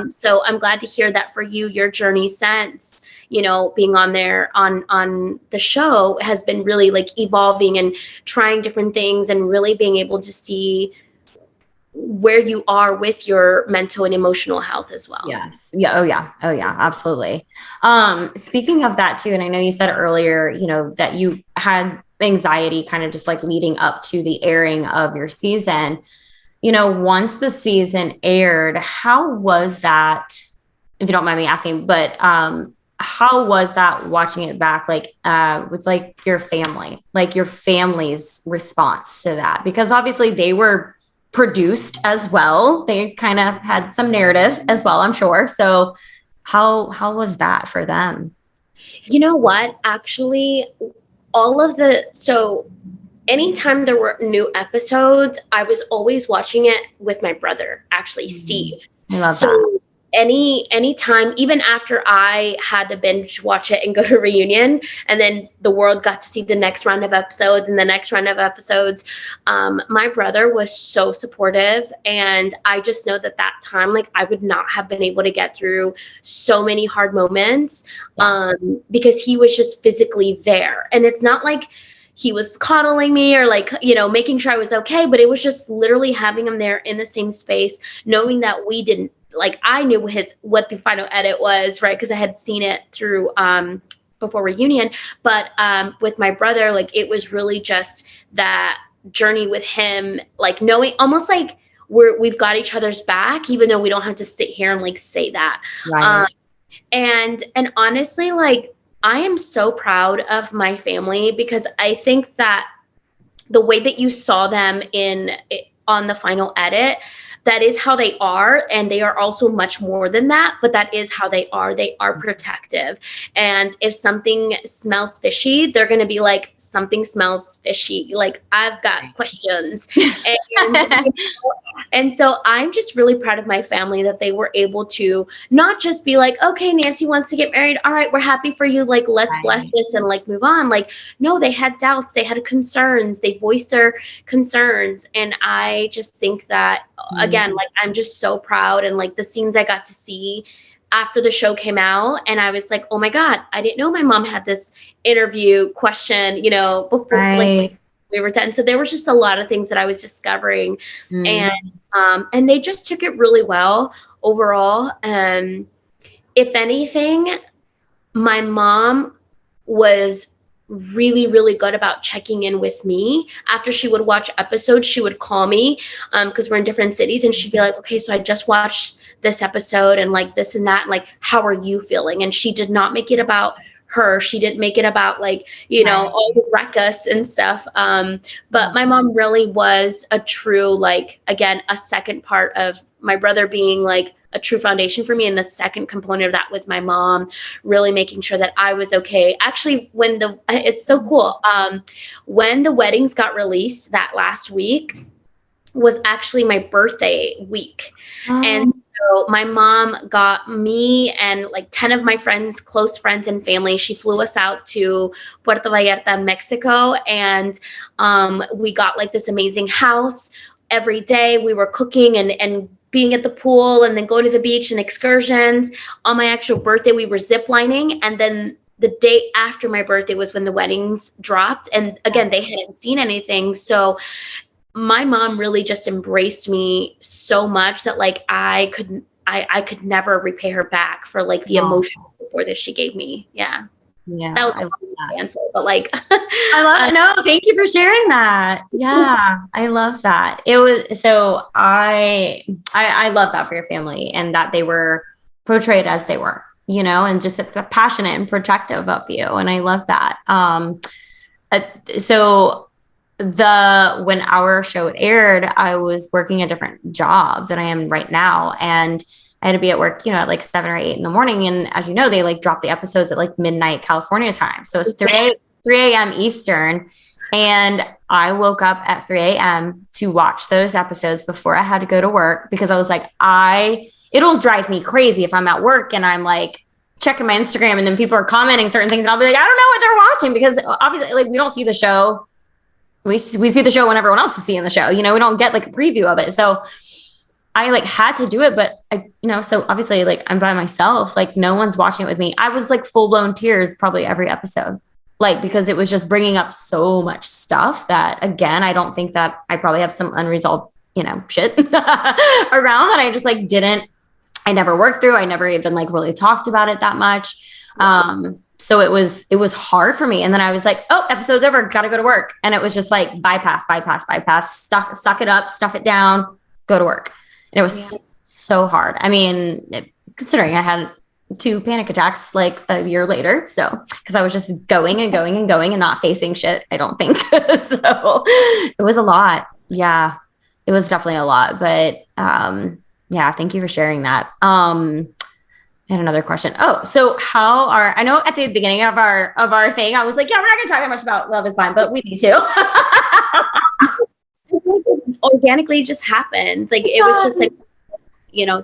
[SPEAKER 2] So I'm glad to hear that for you, your journey since being on there on the show has been really, like, evolving and trying different things and really being able to see where you are with your mental and emotional health as well.
[SPEAKER 1] Yes. Yeah. Oh yeah. Oh yeah. Absolutely. Speaking of that too, and I know you said earlier, that you had anxiety kind of just like leading up to the airing of your season. Once the season aired, how was that? If you don't mind me asking, but how was that watching it back, like with like your family, like your family's response to that? Because obviously they were produced as well. They kind of had some narrative as well, I'm sure. So how was that for them?
[SPEAKER 2] You know what? Actually, so anytime there were new episodes, I was always watching it with my brother, actually, Steve.
[SPEAKER 1] I love
[SPEAKER 2] So
[SPEAKER 1] that.
[SPEAKER 2] any time, even after I had to binge watch it and go to reunion, and then the world got to see the next round of episodes and the next round of episodes, my brother was so supportive, and I just know that time, like, I would not have been able to get through so many hard moments,
[SPEAKER 1] Yeah.
[SPEAKER 2] because he was just physically there, and it's not like he was coddling me or, like, making sure I was okay, but it was just literally having him there in the same space, knowing that we didn't, like, I knew what the final edit was, right? Because I had seen it through before reunion. But with my brother, like, it was really just that journey with him, like, knowing almost like we've got each other's back, even though we don't have to sit here and, like, say that.
[SPEAKER 1] Right.
[SPEAKER 2] And honestly, like, I am so proud of my family, because I think that the way that you saw them on the final edit, that is how they are, and they are also much more than that, but that is how they are. They are protective, and if something smells fishy, they're going to be like, something smells fishy, like, I've got questions. And so I'm just really proud of my family that they were able to not just be like, okay, Nancy wants to get married, all right, we're happy for you, like, let's bless
[SPEAKER 1] Right.
[SPEAKER 2] this and, like, move on. Like, no, they had doubts, they had concerns, they voiced their concerns, and I just think that, again, like, I'm just so proud, and, like, the scenes I got to see after the show came out, and I was like, oh my god, I didn't know my mom had this interview question, before, like,
[SPEAKER 1] Right.
[SPEAKER 2] we were 10. So there was just a lot of things that I was discovering,
[SPEAKER 1] Mm.
[SPEAKER 2] and they just took it really well overall. If anything, my mom was really, really good about checking in with me after she would watch episodes. She would call me, because we're in different cities, and she'd be like, okay, so I just watched this episode and, like, this and that, and, like, how are you feeling? And she did not make it about her. She didn't make it about, like,
[SPEAKER 1] Right.
[SPEAKER 2] all the ruckus and stuff. But my mom really was a true, like, again, a second part of my brother being, like, a true foundation for me, and the second component of that was my mom really making sure that I was okay. Actually, it's so cool. When the weddings got released that last week was actually my birthday week. And
[SPEAKER 1] Oh,
[SPEAKER 2] so my mom got me and, like, 10 of my friends, close friends and family. She flew us out to Puerto Vallarta, Mexico, and we got, like, this amazing house. Every day we were cooking and being at the pool, and then go to the beach and excursions. On my actual birthday, we were ziplining, and then the day after my birthday was when the weddings dropped. And again, they hadn't seen anything. So my mom really just embraced me so much that, like, I could never repay her back for, like, the
[SPEAKER 1] oh,
[SPEAKER 2] emotional support that she gave me. Yeah.
[SPEAKER 1] yeah.
[SPEAKER 2] That was
[SPEAKER 1] I love
[SPEAKER 2] a
[SPEAKER 1] that.
[SPEAKER 2] long answer, but, like,
[SPEAKER 1] I love no, thank you for sharing that. Yeah, I love that. It was so I love that for your family and that they were portrayed as they were, and just passionate and protective of you. And I love that. Uh, so when our show aired, I was working a different job than I am right now. And I had to be at work, at like 7 or 8 in the morning. And as you know, they like drop the episodes at like midnight California time. So it's 3 a.m. Eastern. And I woke up at 3 a.m. to watch those episodes before I had to go to work, because I was like, it'll drive me crazy if I'm at work and I'm like checking my Instagram and then people are commenting certain things and I'll be like, I don't know what they're watching, because obviously like we don't see the show. We see the show when everyone else is seeing the show, we don't get like a preview of it. So I like had to do it, but so obviously like I'm by myself, like no one's watching it with me. I was like full blown tears probably every episode, like, because it was just bringing up so much stuff that, again, I don't think that I probably have some unresolved, shit around that I just like I never worked through. I never even like really talked about it that much. So it was hard for me. And then I was like, oh, episode's over. Got to go to work. And it was just like bypass, suck it up, stuff it down, go to work. And it was so hard. I mean, considering I had 2 panic attacks like a year later. So, because I was just going and going and going and not facing shit, I don't think. So it was a lot. Yeah, it was definitely a lot. But yeah, thank you for sharing that. I had another question. Oh, so I know at the beginning of our thing, I was like, yeah, we're not going to talk that much about Love is Blind, but we need to.
[SPEAKER 2] Organically just happened. Like it was just like,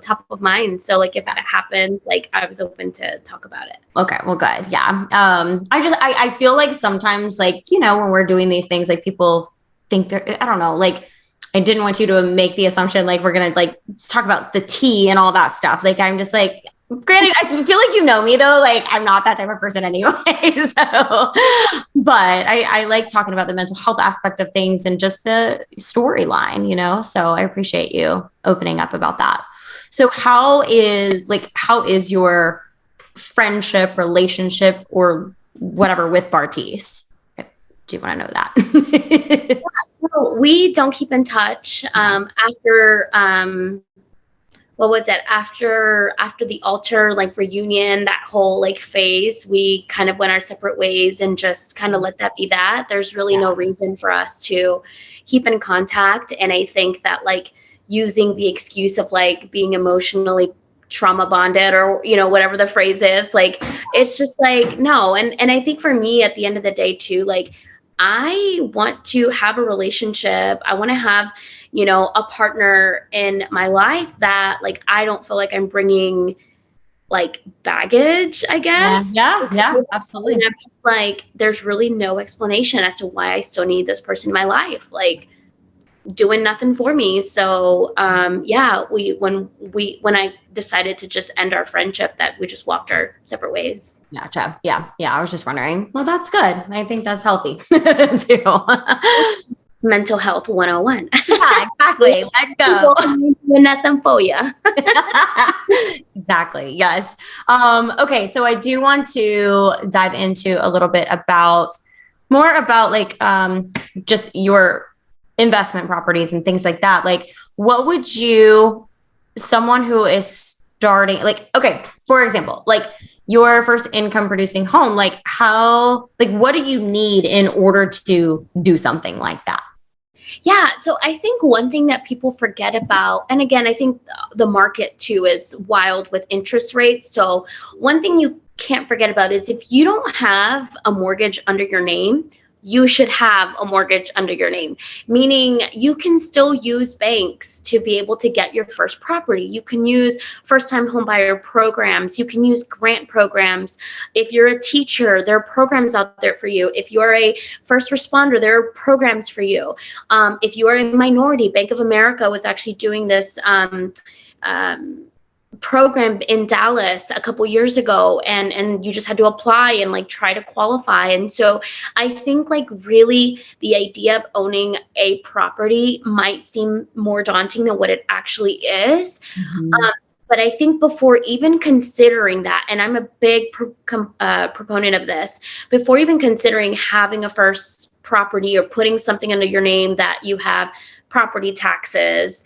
[SPEAKER 2] top of mind. So like if that happened, like I was open to talk about it.
[SPEAKER 1] Okay, well, good. Yeah. I feel like sometimes like, when we're doing these things, like people think I don't know, like I didn't want you to make the assumption like we're going to like talk about the tea and all that stuff. Like I'm just like, granted, I feel like me though, like I'm not that type of person anyway. So, but I like talking about the mental health aspect of things and just the storyline, so I appreciate you opening up about that. So how is your friendship, relationship, or whatever with Bartiz? Do you want to know that?
[SPEAKER 2] We don't keep in touch. After what was it? After the altar like reunion, that whole like phase, we kind of went our separate ways and just kind of let that be that. There's really no reason for us to keep in contact. And I think that like using the excuse of like being emotionally trauma bonded or whatever the phrase is, like it's just like no. And I think for me at the end of the day too, like I want to have a relationship. I want to have a partner in my life that like I don't feel like I'm bringing like baggage, I guess.
[SPEAKER 1] Yeah, absolutely.
[SPEAKER 2] And I'm just like there's really no explanation as to why I still need this person in my life, like doing nothing for me. So when I decided to just end our friendship, that we just walked our separate ways.
[SPEAKER 1] Gotcha. Yeah. I was just wondering. Well, that's good. I think that's healthy too.
[SPEAKER 2] Mental health 101.
[SPEAKER 1] Yeah, exactly. Let go.
[SPEAKER 2] Nothing for you.
[SPEAKER 1] Exactly. Yes. Okay. So I do want to dive into a little bit more about like just your investment properties and things like that. Like, what would someone who is starting, like, okay, for example, like your first income producing home, like what do you need in order to do something like that?
[SPEAKER 2] Yeah. So I think one thing that people forget about, and again, I think the market too is wild with interest rates. So one thing you can't forget about is if you don't have a mortgage under your name, you should have a mortgage under your name, meaning you can still use banks to be able to get your first property. You can use first-time home buyer programs. You can use grant programs. If you're a teacher, there are programs out there for you. If you're a first responder, there are programs for you. If you are a minority, Bank of America was actually doing this program in Dallas a couple years ago, and you just had to apply and like try to qualify. And so I think like really the idea of owning a property might seem more daunting than what it actually is. Mm-hmm. But I think before even considering that, and I'm a big proponent of this, before even considering having a first property or putting something under your name that you have property taxes,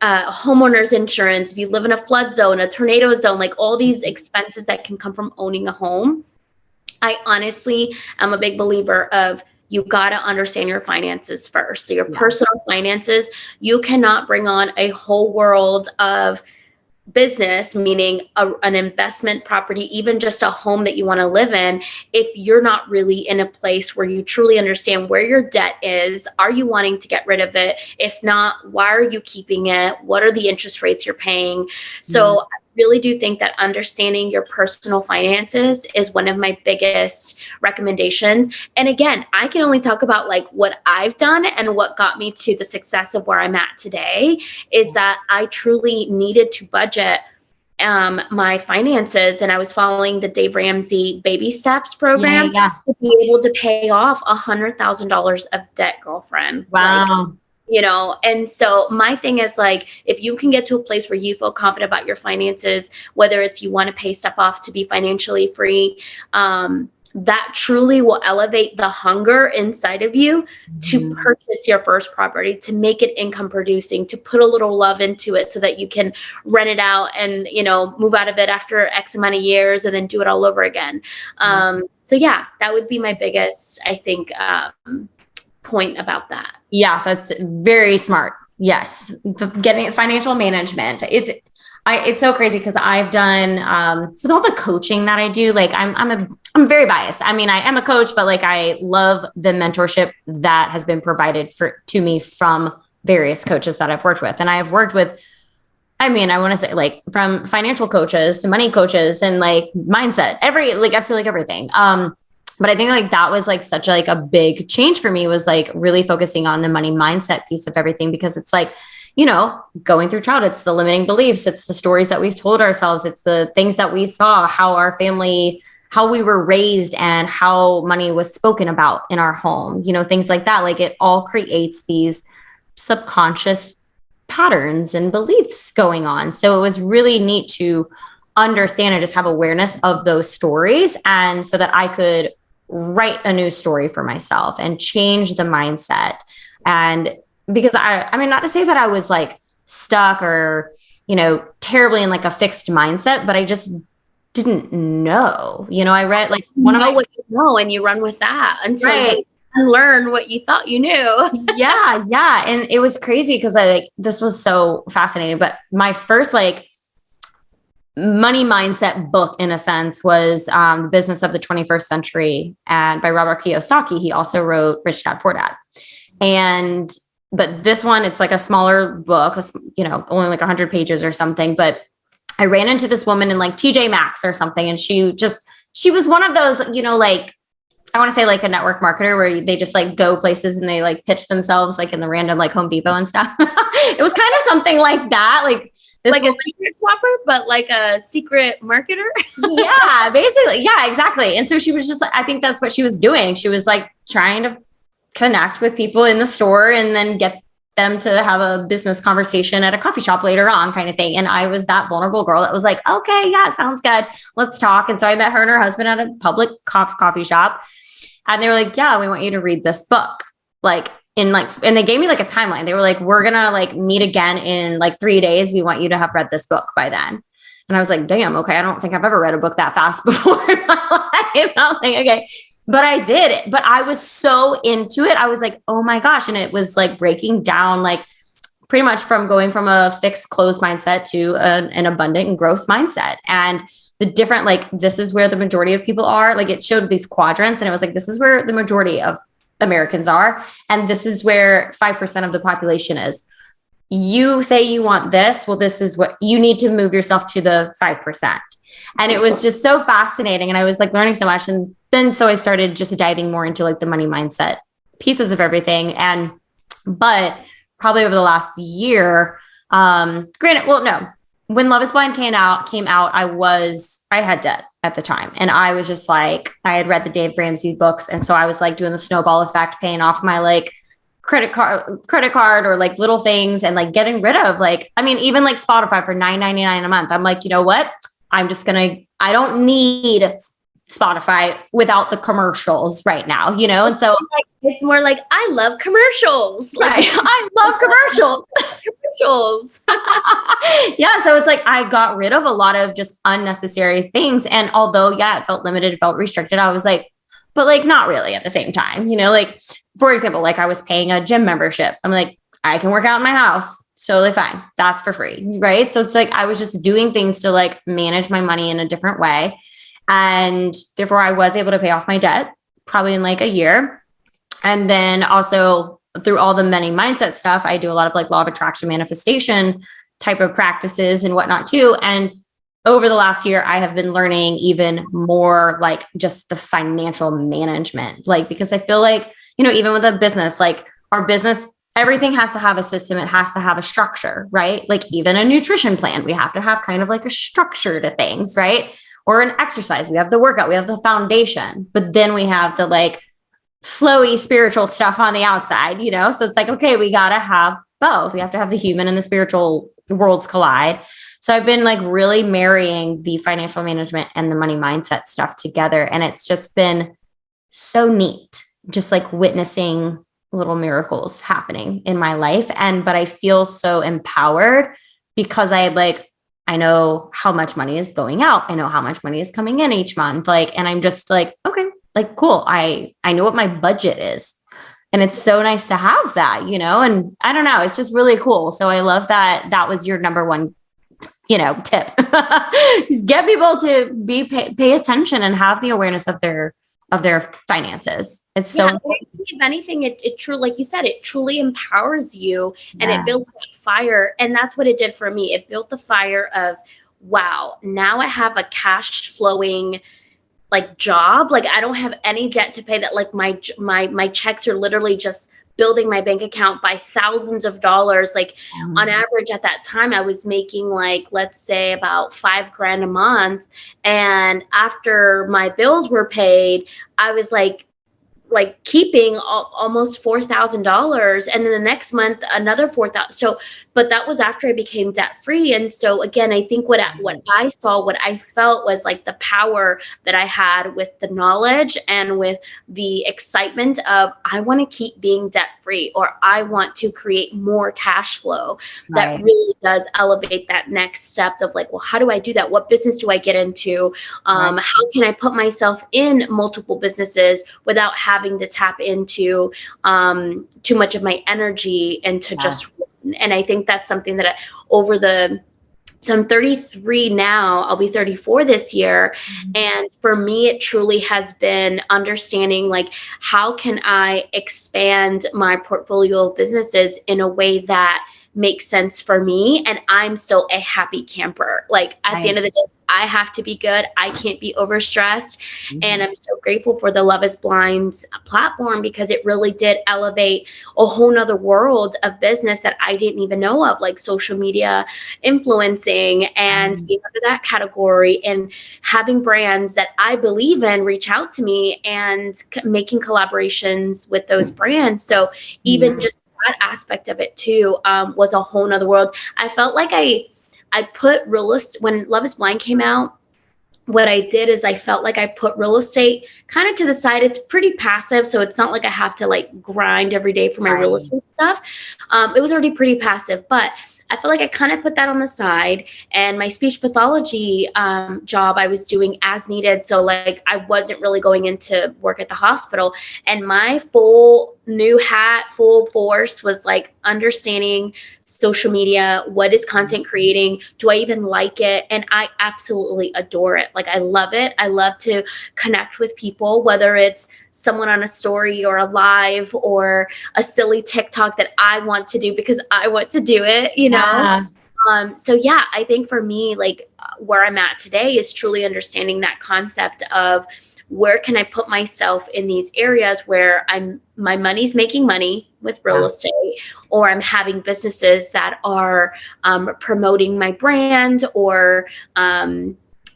[SPEAKER 2] homeowners insurance, if you live in a flood zone, a tornado zone, like all these expenses that can come from owning a home. I honestly am a big believer of you got to understand your finances first. So your personal finances, you cannot bring on a whole world of business, meaning an investment property, even just a home that you want to live in, if you're not really in a place where you truly understand where your debt is. Are you wanting to get rid of it? If not, why are you keeping it? What are the interest rates you're paying? So I really do think that understanding your personal finances is one of my biggest recommendations. And again, I can only talk about like what I've done, and what got me to the success of where I'm at today is that I truly needed to budget my finances, and I was following the Dave Ramsey baby steps program to be able to pay off $100,000 of debt, girlfriend.
[SPEAKER 1] Wow.
[SPEAKER 2] Like, you know, and so my thing is like, if you can get to a place where you feel confident about your finances, whether it's you want to pay stuff off to be financially free, that truly will elevate the hunger inside of you to purchase your first property, to make it income producing, to put a little love into it so that you can rent it out and, you know, move out of it after X amount of years and then do it all over again. So yeah, that would be my biggest, I think, point about that.
[SPEAKER 1] Yeah, that's very smart. Yes. Getting financial management. It's so crazy because I've done, with all the coaching that I do, like I'm very biased. I mean, I am a coach, but like, I love the mentorship that has been provided to me from various coaches that I've worked with. And I've worked with, I mean, I want to say like from financial coaches to money coaches and like mindset, I feel like everything. But I think like that was like such like a big change for me, was like really focusing on the money mindset piece of everything, because it's like, you know, going through childhood, it's the limiting beliefs, it's the stories that we've told ourselves, it's the things that we saw, how our family, how we were raised, and how money was spoken about in our home, you know, things like that. Like it all creates these subconscious patterns and beliefs going on. So it was really neat to understand and just have awareness of those stories, and so that I could write a new story for myself and change the mindset. And because I mean, not to say that I was like stuck or, you know, terribly in like a fixed mindset, but I just didn't know, you know, I read like
[SPEAKER 2] what you know, and you run with that until you unlearn what you thought you knew.
[SPEAKER 1] Yeah. And it was crazy because this was so fascinating. But my first like money mindset book, in a sense, was The Business of the 21st Century, and by Robert Kiyosaki. He also wrote Rich Dad Poor Dad. But this one, it's like a smaller book, you know, only like 100 pages or something. But I ran into this woman in like TJ Maxx or something. And she was one of those, you know, like, I want to say like a network marketer where they just like go places and they like pitch themselves like in the random like Home Depot and stuff. It was kind of something like that. Like a
[SPEAKER 2] secret shopper, but like a secret marketer.
[SPEAKER 1] Yeah, basically. Yeah, exactly. And so she was just, I think that's what she was doing. She was like trying to connect with people in the store and then get them to have a business conversation at a coffee shop later on, kind of thing. And I was that vulnerable girl that was like, okay, yeah, sounds good. Let's talk. And so I met her and her husband at a public coffee shop. And they were like, yeah, we want you to read this book. And they gave me like a timeline. They were like, we're going to like meet again in like 3 days. We want you to have read this book by then. And I was like, damn, okay. I don't think I've ever read a book that fast before in my life. And I was like, okay. But I did it. But I was so into it. I was like, oh my gosh. And it was like breaking down, like pretty much from going from a fixed closed mindset to an abundant and growth mindset. And the different, like, this is where the majority of people are. Like it showed these quadrants and it was like, this is where the majority of Americans are. And this is where 5% of the population is. You say you want this. Well, this is what you need to move yourself to the 5%. And it was just so fascinating. And I was like learning so much. And then, so I started just diving more into like the money mindset pieces of everything. But probably over the last year, when Love is Blind came out, I had debt at the time. And I was just like, I had read the Dave Ramsey books. And so I was like doing the snowball effect, paying off my like credit card or like little things and like getting rid of like, I mean, even like Spotify for $9.99 a month. I'm like, you know what? I don't need Spotify without the commercials right now, you know? And so
[SPEAKER 2] it's more like, I love commercials.
[SPEAKER 1] Like, I love commercials. Yeah. So it's like, I got rid of a lot of just unnecessary things. And although, yeah, it felt limited, it felt restricted. I was like, but like not really at the same time, like for example, like I was paying a gym membership. I'm like, I can work out in my house. Totally fine. That's for free. Right. So it's like, I was just doing things to like manage my money in a different way. And therefore I was able to pay off my debt probably in like a year. And then also through all the money mindset stuff, I do a lot of like law of attraction manifestation type of practices and whatnot too. And over the last year, I have been learning even more like just the financial management, like, because I feel like, even with a business, like our business, everything has to have a system. It has to have a structure, right? Like even a nutrition plan, we have to have kind of like a structure to things, right? Or an exercise, we have the workout, we have the foundation, but then we have the like flowy spiritual stuff on the outside, So it's like, okay, we got to have both. We have to have the human and the spiritual worlds collide. So I've been like really marrying the financial management and the money mindset stuff together. And it's just been so neat, just like witnessing little miracles happening in my life. But I feel so empowered because I know how much money is going out. I know how much money is coming in each month. And I'm just like, okay, like, cool. I know what my budget is. And it's so nice to have that, and I don't know, it's just really cool. So I love that was your number one tip. Just get people to pay attention and have the awareness of their finances. It's so
[SPEAKER 2] I think if anything, it truly, like you said, it truly empowers you and it builds that fire. And that's what it did for me. It built the fire of, wow, now I have a cash flowing like job. Like I don't have any debt to pay, that like my checks are literally just building my bank account by thousands of dollars. Like on average at that time, I was making like, let's say about $5,000 a month. And after my bills were paid, I was like keeping almost $4,000, and then the next month another 4,000. So, but that was after I became debt free. And so again, I think what I saw, what I felt was like the power that I had with the knowledge and with the excitement of, I want to keep being debt free, or I want to create more cash flow. Right. That really does elevate that next step of like, well, how do I do that? What business do I get into? Right. How can I put myself in multiple businesses without having to tap into too much of my energy and to just run? And I think that's something that so I'm 33 now, I'll be 34 this year. And for me, it truly has been understanding like, how can I expand my portfolio of businesses in a way that makes sense for me, and I'm still a happy camper. Like at the end of the day, I have to be good. I can't be overstressed. And I'm so grateful for the Love is Blind platform, because it really did elevate a whole nother world of business that I didn't even know of, like social media influencing and being under that category, and having brands that I believe in reach out to me and making collaborations with those brands. So even just that aspect of it too was a whole nother world. I felt like I put real estate, when Love is Blind came out, what I did is I felt like I put real estate kind of to the side. It's pretty passive, so it's not like I have to like grind every day for my real estate stuff. It was already pretty passive, but I feel like I kind of put that on the side. And my speech pathology job I was doing as needed. So like I wasn't really going into work at the hospital. And my full force was like understanding social media. What is content creating? Do I even like it? And I absolutely adore it. Like I love it. I love to connect with people, whether it's someone on a story or a live or a silly TikTok that I want to do because I want to do it, So yeah, I think for me, like where I'm at today is truly understanding that concept of, where can I put myself in these areas where my money's making money with real estate, or I'm having businesses that are promoting my brand, or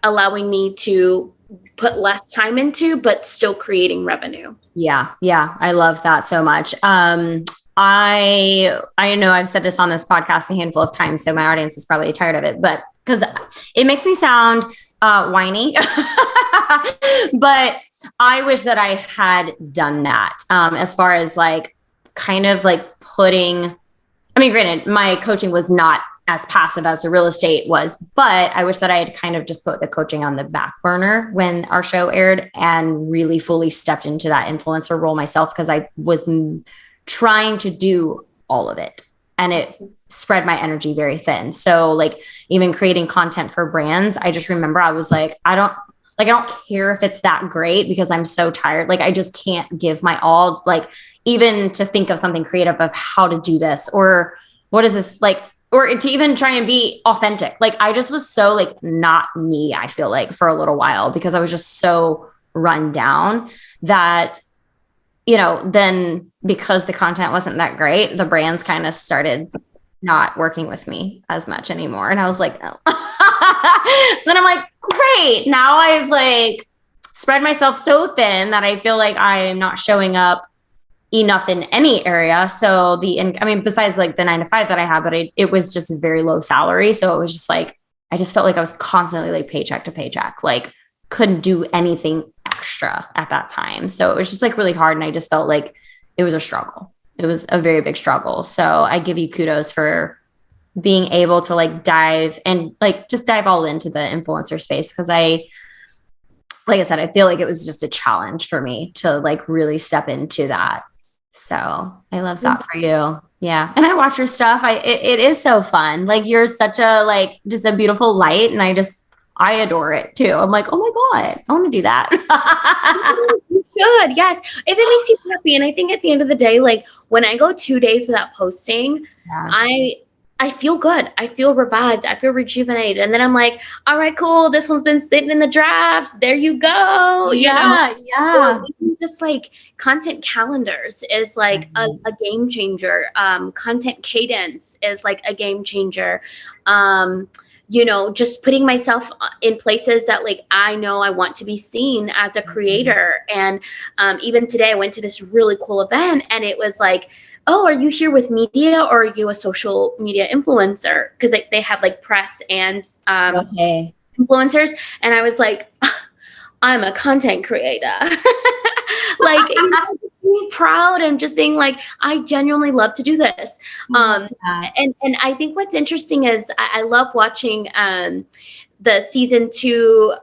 [SPEAKER 2] allowing me to put less time into, but still creating revenue. Yeah.
[SPEAKER 1] I love that so much. I know I've said this on this podcast a handful of times, so my audience is probably tired of it, but because it makes me sound whiny, but I wish that I had done that as far as like kind of like granted, my coaching was not as passive as the real estate was. But I wish that I had kind of just put the coaching on the back burner when our show aired and really fully stepped into that influencer role myself, because I was trying to do all of it. And it spread my energy very thin. So like even creating content for brands, I just remember I was like, I don't care if it's that great because I'm so tired. Like I just can't give my all, like even to think of something creative of how to do this or what is this like, or to even try and be authentic. Like I just was so like not me, I feel like, for a little while because I was just so run down that, you know, then because the content wasn't that great, the brands kind of started not working with me as much anymore. And I was like, oh. Then I'm like, great. Now I've like spread myself so thin that I feel like I am not showing up enough in any area. So besides like the 9 to 5 that I had, but it was just very low salary. So it was just like, I just felt like I was constantly like paycheck to paycheck, like couldn't do anything extra at that time. So it was just like really hard. And I just felt like it was a struggle. It was a very big struggle. So I give you kudos for being able to like dive all into the influencer space. Cause like I said, I feel like it was just a challenge for me to like really step into that. So I love that for you. Yeah. And I watch your stuff. It is so fun. Like you're such a, like just a beautiful light. And I adore it too. I'm like, oh my God, I want to do that.
[SPEAKER 2] You should. Yes. If it makes you happy. And I think at the end of the day, like when I go 2 days without posting, I feel good. I feel revived. I feel rejuvenated. And then I'm like, all right, cool. This one's been sitting in the drafts. There you go.
[SPEAKER 1] Yeah.
[SPEAKER 2] So just like content calendars is like a game changer. Content cadence is like a game changer. Just putting myself in places that like I know I want to be seen as a creator. And even today I went to this really cool event and it was like, oh, are you here with media or are you a social media influencer? Because they have like press and influencers. And I was like, I'm a content creator. Like being proud and just being like, I genuinely love to do this. And I think what's interesting is I love watching the season 2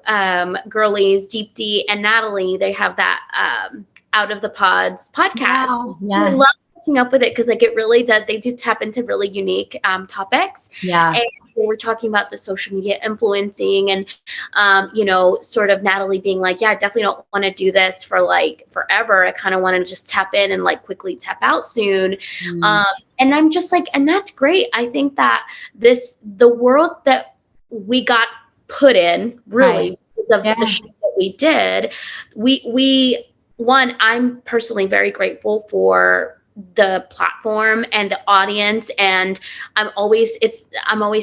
[SPEAKER 2] girlies, Deepti and Natalie. They have that Out of the Pods podcast.
[SPEAKER 1] Wow. Yeah.
[SPEAKER 2] I love keeping up with it because like it really does. They do tap into really unique topics. Yeah. And they were talking about the social media influencing and, sort of Natalie being like, yeah, I definitely don't want to do this for like forever. I kind of want to just tap in and like quickly tap out soon. And I'm just like, and that's great. I think that the world that we got put in really because of the show that we did, I'm personally very grateful for the platform and the audience. And I'm always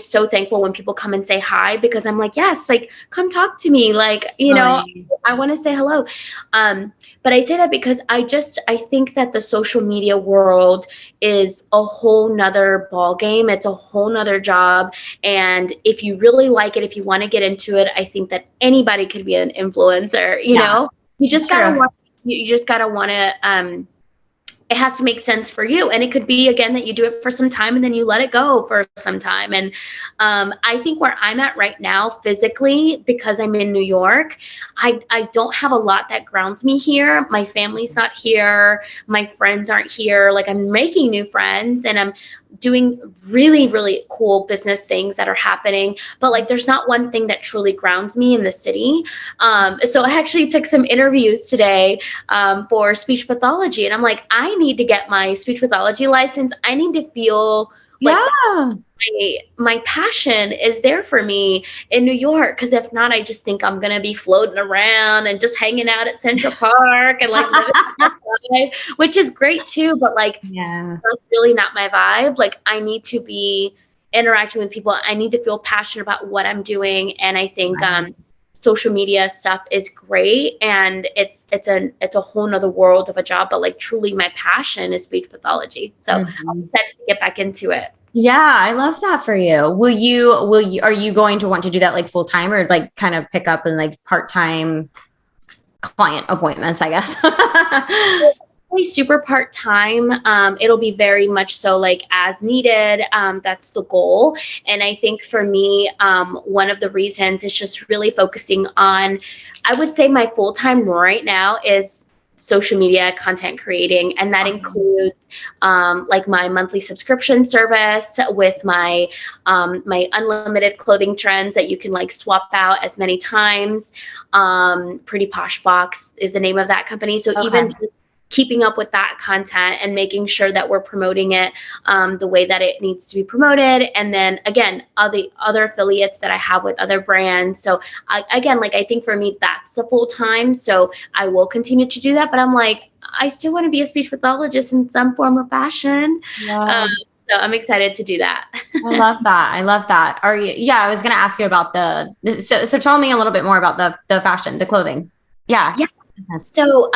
[SPEAKER 2] so thankful when people come and say hi because I'm like, yes, like come talk to me. Like, I want to say hello. But I say that because I think that the social media world is a whole nother ball game. It's a whole nother job. And if you really like it, if you want to get into it, I think that anybody could be an influencer, you know, you just gotta want to, it has to make sense for you. And it could be, again, that you do it for some time and then you let it go for some time. And I think where I'm at right now physically, because I'm in New York, I don't have a lot that grounds me here. My family's not here. My friends aren't here. Like I'm making new friends and I'm doing really, really cool business things that are happening. But like there's not one thing that truly grounds me in the city. So I actually took some interviews today for speech pathology. And I'm like, I need to get my speech pathology license. I need to feel like my passion is there for me in New York. Because if not, I just think I'm going to be floating around and just hanging out at Central Park and like living my life, which is great too. But like, that's really not my vibe. Like I need to be interacting with people. I need to feel passionate about what I'm doing. And I think social media stuff is great and it's a whole nother world of a job, but like truly my passion is speech pathology. So I'm excited to get back into it.
[SPEAKER 1] Yeah, I love that for you. Are you going to want to do that like full time or like kind of pick up and like part-time client appointments, I guess?
[SPEAKER 2] super part-time. It'll be very much so like as needed. That's the goal. And I think for me, one of the reasons is just really focusing on, I would say my full-time right now is social media content creating, and that includes like my monthly subscription service with my my unlimited clothing trends that you can like swap out as many times. Pretty Posh Box is the name of that company. So even just keeping up with that content and making sure that we're promoting it the way that it needs to be promoted. And then again, other affiliates that I have with other brands. So again, like I think for me, that's the full time. So I will continue to do that. But I'm like, I still want to be a speech pathologist in some form or fashion.
[SPEAKER 1] Yeah.
[SPEAKER 2] So I'm excited to do that.
[SPEAKER 1] I love that. I love that. Are you, yeah, I was going to ask you about so tell me a little bit more about the fashion, the clothing. Yeah.
[SPEAKER 2] Yes. So,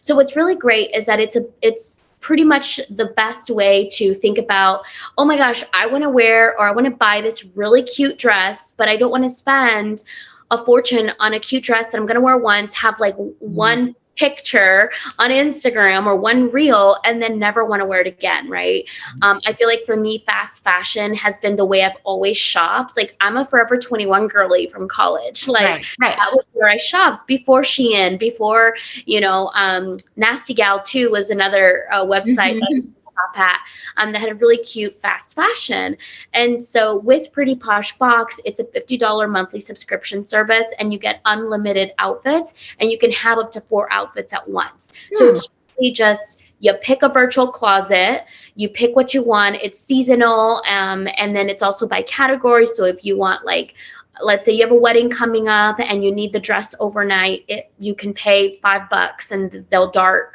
[SPEAKER 2] so what's really great is that it's pretty much the best way to think about, oh my gosh, I want to wear or I want to buy this really cute dress, but I don't want to spend a fortune on a cute dress that I'm going to wear once, have like one picture on Instagram or one reel, and then never want to wear it again, right? I feel like for me, fast fashion has been the way I've always shopped. Like I'm a Forever 21 girly from college. Like that was where I shopped before Shein, before, you know, Nasty Gal 2 was another website that I shop at that had a really cute fast fashion. And so with Pretty Posh Box, it's a $50 monthly subscription service, and you get unlimited outfits, and you can have up to 4 outfits at once. So it's really just, you pick a virtual closet, you pick what you want, it's seasonal, and then it's also by category. So if you want, like, let's say you have a wedding coming up and you need the dress overnight, you can pay $5 and they'll dart,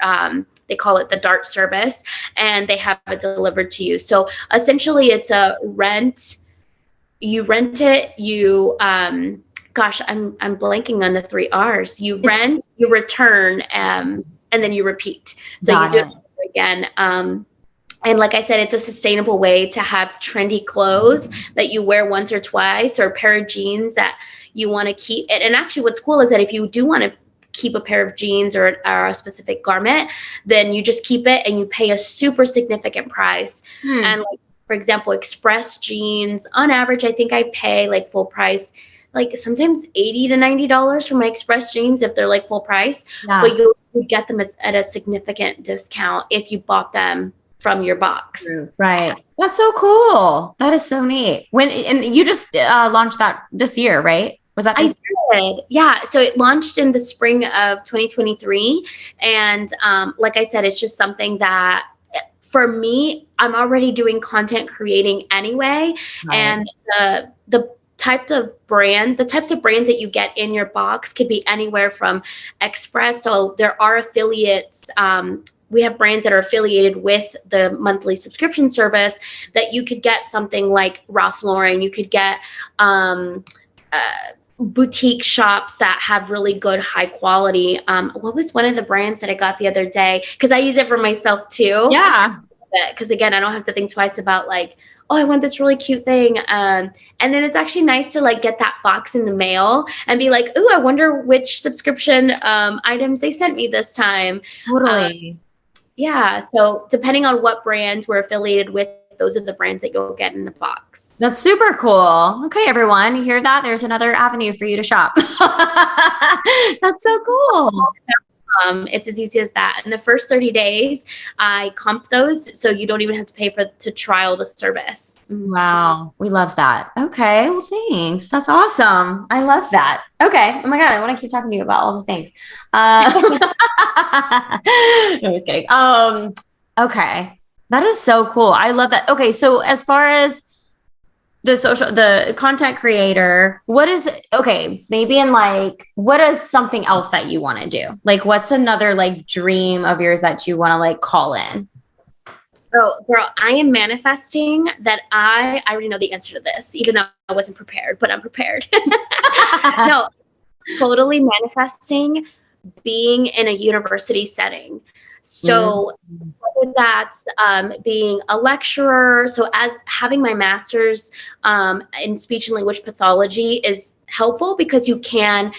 [SPEAKER 2] they call it the dart service, and they have it delivered to you. So essentially it's a rent, you rent it, you, gosh, I'm blanking on the 3 R's. You rent, you return, and then you repeat. So you do it again. And like I said, it's a sustainable way to have trendy clothes that you wear once or twice, or a pair of jeans that you want to keep. And actually what's cool is that if you do want to keep a pair of jeans or a specific garment, then you just keep it and you pay a super significant price. And like, for example, Express jeans, on average, I think I pay like full price, like sometimes $80 to $90 for my Express jeans if they're like full price, but you'll get them at a significant discount if you bought them from your box.
[SPEAKER 1] Right. That's so cool. That is so neat. And you just launched that this year, right? Was that this
[SPEAKER 2] year? Yeah. So it launched in the spring of 2023. And like I said, it's just something that for me, I'm already doing content creating anyway. And the types of brands that you get in your box could be anywhere from Express. So there are affiliates. We have brands that are affiliated with the monthly subscription service that you could get something like Ralph Lauren. You could get boutique shops that have really good high quality. What was one of the brands that I got the other day? Because I use it for myself too.
[SPEAKER 1] Yeah.
[SPEAKER 2] Because again, I don't have to think twice about like, oh, I want this really cute thing. And then it's actually nice to like get that box in the mail and be like, ooh, I wonder which subscription items they sent me this time.
[SPEAKER 1] Totally.
[SPEAKER 2] Yeah. So depending on what brands we're affiliated with, those are the brands that you'll get in the box.
[SPEAKER 1] That's super cool. Okay, everyone, you hear that? There's another avenue for you to shop. That's so cool.
[SPEAKER 2] It's as easy as that. In the first 30 days, I comp those, so you don't even have to pay to trial the service.
[SPEAKER 1] Wow. We love that. Okay. Well, thanks. That's awesome. I love that. Okay. Oh my God. I want to keep talking to you about all the things. No, just kidding. Okay. That is so cool. I love that. Okay. So as far as the content creator, maybe what is something else that you want to do? Like, what's another like dream of yours that you want to like call in?
[SPEAKER 2] Oh, girl, I am manifesting that I already know the answer to this, even though I wasn't prepared, but I'm prepared. No, totally manifesting being in a university setting. So whether that's being a lecturer, so as having my master's in speech and language pathology is helpful because you can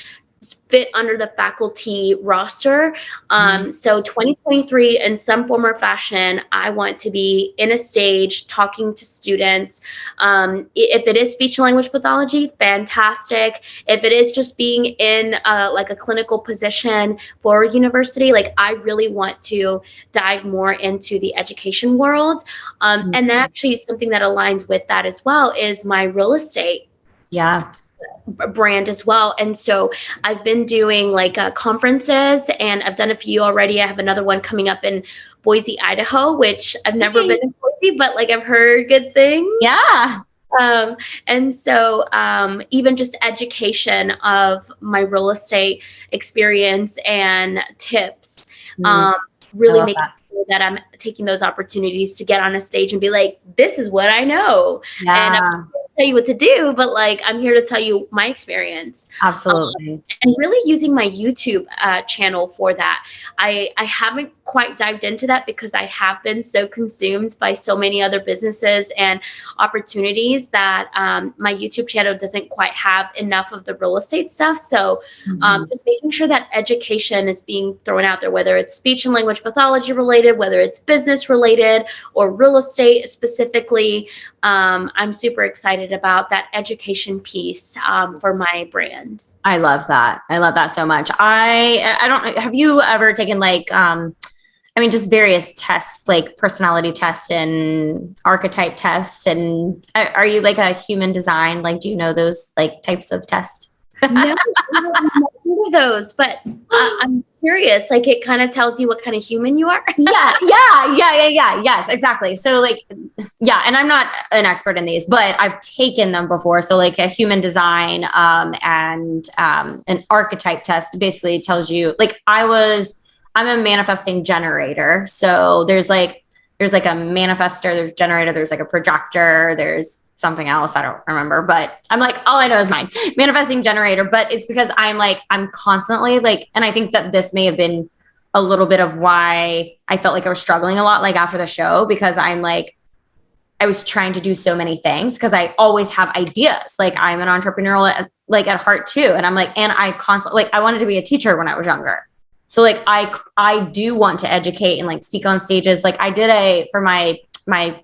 [SPEAKER 2] fit under the faculty roster. So 2023, in some form or fashion, I want to be in a stage talking to students. If it is speech and language pathology, fantastic. If it is just being in like a clinical position for a university, like I really want to dive more into the education world. And then actually something that aligns with that as well is my real estate brand as well. And so I've been doing like conferences, and I've done a few already. I have another one coming up in Boise, Idaho, which I've never been in Boise, but like I've heard good things.
[SPEAKER 1] Yeah.
[SPEAKER 2] And so even just education of my real estate experience and tips really make it clear that I'm taking those opportunities to get on a stage and be like, this is what I know. And I'm not going to tell you what to do, but like I'm here to tell you my experience.
[SPEAKER 1] Absolutely.
[SPEAKER 2] And really using my YouTube channel for that. I haven't quite dived into that because I have been so consumed by so many other businesses and opportunities that my YouTube channel doesn't quite have enough of the real estate stuff. So just making sure that education is being thrown out there, whether it's speech and language pathology related, whether it's business related or real estate specifically. I'm super excited about that education piece for my brand.
[SPEAKER 1] I love that. I love that so much. I don't know. Have you ever taken like, just various tests, like personality tests and archetype tests? And are you like a human design? Like, do you know those like types of tests?
[SPEAKER 2] No, I haven't heard of those, but I'm curious. Like, it kind of tells you what kind of human you are.
[SPEAKER 1] Yeah. Yes, exactly. So like, yeah, and I'm not an expert in these, but I've taken them before. So like a human design and an archetype test basically tells you, like, I'm a manifesting generator. So there's like a manifestor, there's generator, there's like a projector, there's something else. I don't remember, but I'm like, all I know is mine, manifesting generator. But it's because I'm constantly like, and I think that this may have been a little bit of why I felt like I was struggling a lot, like after the show, because I'm like, I was trying to do so many things because I always have ideas. Like I'm an entrepreneurial at heart too. And I'm like, and I constantly, like, I wanted to be a teacher when I was younger. So like, I do want to educate and like speak on stages. Like I did for my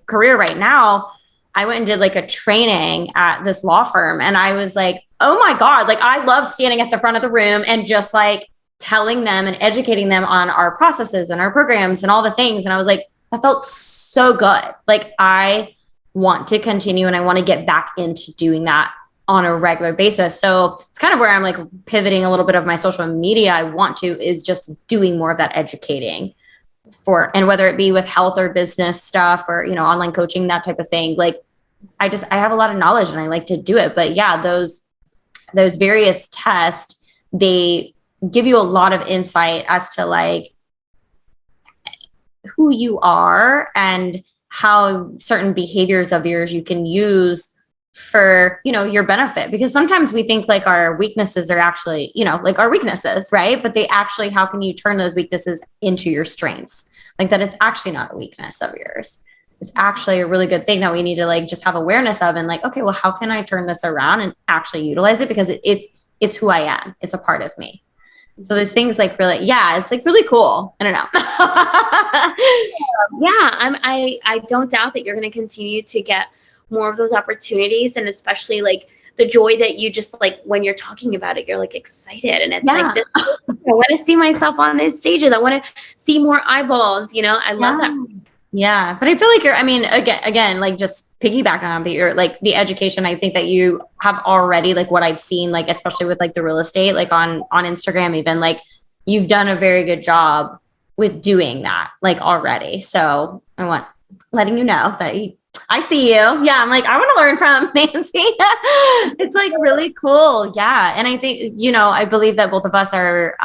[SPEAKER 1] career right now, I went and did like a training at this law firm. And I was like, oh my God, like I love standing at the front of the room and just like telling them and educating them on our processes and our programs and all the things. And I was like, that felt so good. Like I want to continue and I want to get back into doing that on a regular basis. So it's kind of where I'm like pivoting a little bit of my social media. I want to is just doing more of that educating and whether it be with health or business stuff or, online coaching, that type of thing. Like I have a lot of knowledge and I like to do it, but yeah, those various tests, they give you a lot of insight as to like who you are and how certain behaviors of yours you can use for, your benefit. Because sometimes we think like our weaknesses are actually, like our weaknesses, right? But how can you turn those weaknesses into your strengths? Like that it's actually not a weakness of yours. It's actually a really good thing that we need to like just have awareness of and like, okay, well, how can I turn this around and actually utilize it? Because it's who I am. It's a part of me. So there's things like really, it's like really cool. I don't know.
[SPEAKER 2] I don't doubt that you're going to continue to get more of those opportunities, and especially like the joy that you just like when you're talking about it, you're like excited, and it's like this. I want to see myself on these stages. I want to see more eyeballs. I love that.
[SPEAKER 1] Yeah, but I feel like again, like just piggybacking on, but you're like the education. I think that you have already like what I've seen, like especially with like the real estate, like on Instagram, even like you've done a very good job with doing that, like already. So I want letting you know that I see you. Yeah, I'm like I want to learn from Nancy. It's like really cool. Yeah, and I think I believe that both of us are,